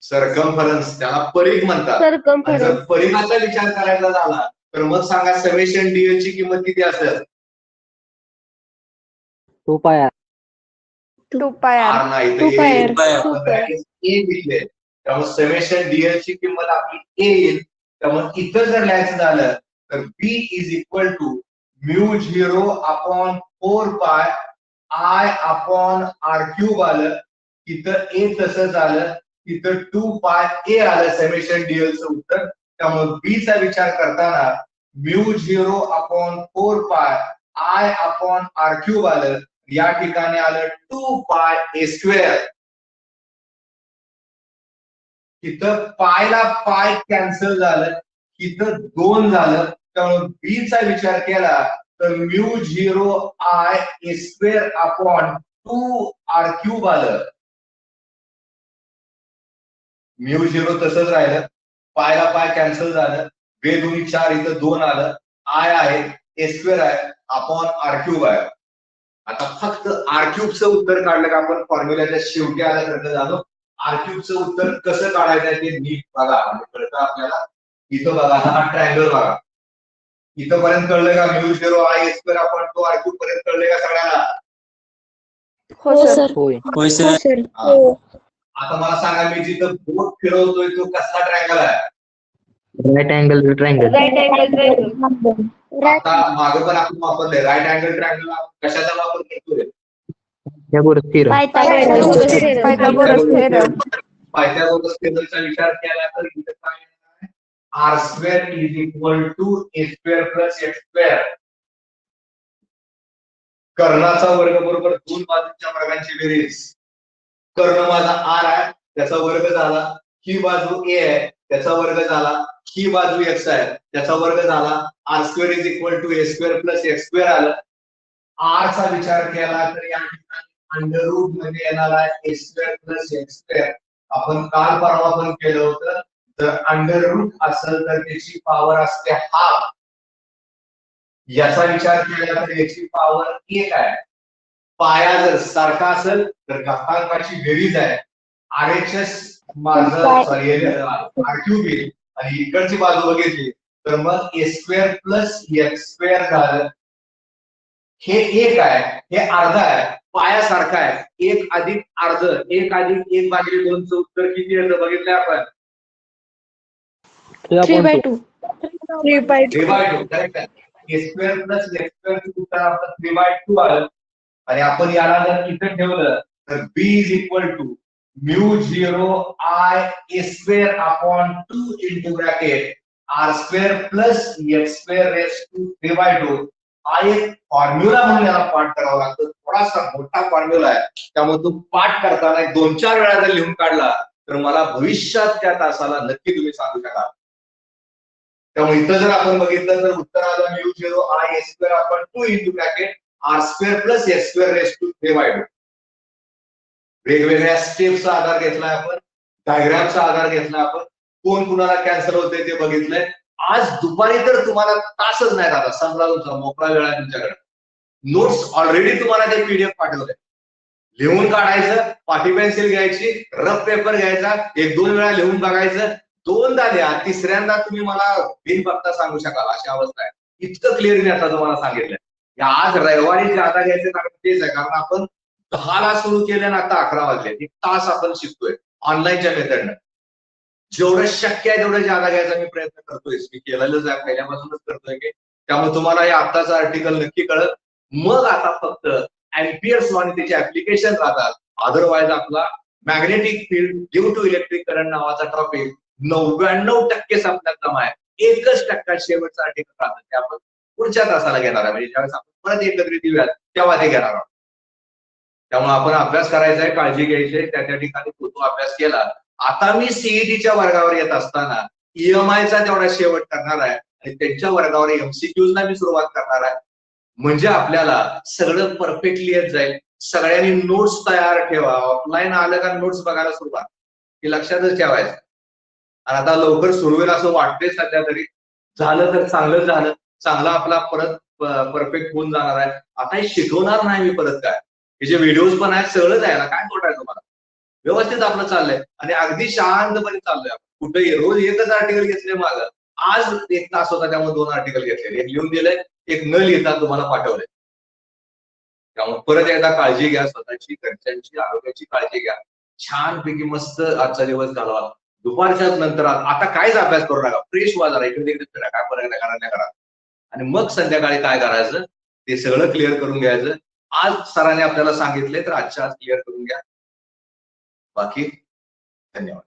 [SPEAKER 1] सर्कमफरन्स, त्याला परिघ म्हणतात. आणि जर परिघाचा विचार करायचा झाला तर मग सांगा समेशन डीएल ची किंमत किती असेल?
[SPEAKER 3] 2 पाय आर.
[SPEAKER 1] आर नाही तर
[SPEAKER 4] 2 पाय आर.
[SPEAKER 1] ए लिहिले, त्यामुळे समेशन डीएल ची किंमत आपली ए येईल. त्यामुळे इथं जर लिहायचं झालं तर B is equal to μ0 upon 4 pi I upon R cube आलं. इथं ए तसंच आलं, इथं 2 पाय ए आलं समेशन डीएल चं उत्तर. त्यामुळे बी चा विचार करताना μ0 upon 4 pi I upon R cube आलं. या ठिकाणी आलं 2 पाय ए स्क्वेअर. इथं पायला पाय कॅन्सल झालं, इथं 2 झालं. त्यामुळे बी चा विचार केला तर μ0 I A square upon 2 R cube आलं. μ0 तसंच राहिलं, पायला पाय कॅन्सल झालं, 2 2 4 इथं 2 आलं, आय आहे ए स्क्वेअर आहे अपॉन आर क्यूब आहे. आता फक्त आर क्यूबचं उत्तर काढलं का आपण फॉर्म्युल्याच्या शेवटी आल्यासारखं झालं. आर क्यूबचं उत्तर कसं काढायचं ते नीट बघा, कळतं आपल्याला. इथं बघा, हा ट्रायंगल बघा, इथं पर्यंत कळलं का? μ0 I A square upon 2 R cube पर्यंत कळले का सगळ्याला?
[SPEAKER 2] हो सर.
[SPEAKER 3] होय सर.
[SPEAKER 1] आता मला सांगा, मी जिथं बोट फिरवतोय तो कसला ट्रायंगल आहे?
[SPEAKER 3] Right angle triangle.
[SPEAKER 1] आता मागे पण आपण वापरले राईट अँगल ट्रायंगल. कशाचा वापर करतोय? पायथागोरस थेरमचा विचार केला तर इथं काय R square is equal to A square plus X square. कर्णाचा वर्ग बरोबर 2 बाजूच्या वर्गांची बेरीज. कर्ण माझा आर आहे, त्याचा वर्ग झाला. ही बाजू ए आहे, त्याचा वर्ग झाला. ही बाजू एक्स आहे, त्याचा वर्ग झाला. R square is equal to A square plus X square आलं. आर चा विचार केला तर या ठिकाणी अंडर रूट मध्ये येणार आहे ए स्क्वेअर प्लस एक्स स्क्वेअर. आपण काल परवा पण केलं होतं, जर अंडर रूट असेल तर त्याची पॉवर असते हाफ. याचा विचार केला तर याची पॉवर 1 आहे. पाया जर सारखा असेल तर घातांकाची बेरीज आहे. RHS माझं सॉरी आर क्यूब येईल आणि इकडची बाजू बघितली तर मग ए स्क्वेअर प्लस एक्स स्क्वेअर झालं. हे 1 आहे, हे अर्धा आहे, पाया सारखा आहे. 1 अधिक अर्ध, 1 अधिक 1 भागिले 2 चं उत्तर किती येतं बघितलं आपण?
[SPEAKER 4] 3/2.
[SPEAKER 1] 3/2 करेक्ट आहे. ए स्क्वेअर प्लस एक्स स्क्वेअर चं उत्तर आपलं 3/2 आलं. आणि आपण याला जर इथे ठेवलं तर B is equal to μ0 I A square upon 2 into bracket R square plus X square raise to 3/2. हा एक फॉर्म्युला म्हणून याला पाठ करावा लागतो. थोडासा मोठा फॉर्म्युला आहे, त्यामुळे तो पाठ करताना 2-4 वेळा जर लिहून काढला तर मला भविष्यात त्या तासाला नक्की तुम्ही सांगू शकाल. त्यामुळे इथं जर आपण बघितलं तर उत्तर आलं μ0 I A square upon 2 into bracket R square plus X square raise to 3/2. वेगवेगळ्या स्टेप्सचा आधार घेतलाय आपण, डायग्रामचा आधार घेतला आपण, कोण कुणाला कॅन्सल होते ते बघितलंय. आज दुपारी तर तुम्हाला तासच नाही आता, समजा तुमचा मोकळा वेळ आहे तुमच्याकडे. नोट्स ऑलरेडी तुम्हाला ते PDF पाठवले, लिहून काढायचं, पाटी पेन्सिल घ्यायची, रफ पेपर घ्यायचा, 1-2 वेळा लिहून बघायचं. 2दा द्या, तिसऱ्यांदा तुम्ही मला बिन बघता सांगू शकाल अशी अवस्था आहे. इतकं क्लिअर मी आता तुम्हाला सांगितलंय. आज रविवारी जादा घ्यायचं कारण तेच आहे, कारण आपण 10ला सुरू केलं ना, आता 11 वाजले. 1 तास आपण शिकतोय ऑनलाईनच्या मेथडनं. जेवढं शक्य आहे तेवढं जादा घ्यायचा मी प्रयत्न करतोय. मी केलेलंच आहे, पहिल्यापासूनच करतोय की. त्यामुळे तुम्हाला हे आत्ताचं आर्टिकल नक्की कळत. मग आता फक्त अँपियर्स लॉ आणि त्याचे ऍप्लिकेशन राहतात. अदरवाईज आपला magnetic field due to electric current नावाचा टॉपिक 99% संपण्यात जमा आहे. 1% शेवटचा आर्टिकल राहतं, ते आपण पुढच्या तासाला घेणार आहे. म्हणजे ज्यावेळेस आपण परत एकत्रित येऊयात तेव्हा ते घेणार आहोत. त्यामुळे आपण अभ्यास करायचा आहे, काळजी घ्यायची आहे. त्या ठिकाणी तो अभ्यास केला. आता मी सीईटीच्या वर्गावर येत असताना EMIचा तेवढा शेवट करणार आहे आणि त्यांच्या वर्गावर MCQs मी सुरुवात करणार आहे. म्हणजे आपल्याला सगळं परफेक्टली येत जाईल. सगळ्यांनी नोट्स तयार ठेवा. ऑफलाईन आलं का नोट्स बघायला सुरुवात, हे लक्षातच ठेवायचं. आणि आता लवकर सुरू होईल असं वाटतंय सध्या तरी. झालं तर चांगलं झालं, चांगला आपला परत परफेक्ट होऊन जाणार आहे. आता हे शिकवणार नाही मी परत काय, हे जे व्हिडिओज पण आहेत सगळंच आहे ना, काय तोटा आहे तुम्हाला? व्यवस्थित आपलं चाललंय आणि अगदी शांतपणे चाललोय. कुठेही रोज एकच आर्टिकल घेतले मागं, आज 1 तास होता त्यामुळे 2 आर्टिकल घेतले, एक लिहून दिलंय, एक न लिहिता तुम्हाला पाठवलंय. त्यामुळे परत एकदा काळजी घ्या स्वतःची, घरच्यांची, आरोग्याची काळजी घ्या. छानपैकी मस्त आजचा दिवस घालवा. दुपारच्या नंतर आता काहीच अभ्यास करू नका, फ्रेश व्हा जरा, इकडे तिकडे फिरा, काय फरक नाही घरातल्या घरात. आणि मग संध्याकाळी काय करायचं ते सगळं क्लिअर करून घ्यायचं. आज सरांनी आपल्याला सांगितले तर आजच्या आज क्लिअर करून घ्या. बाकी धन्यवाद.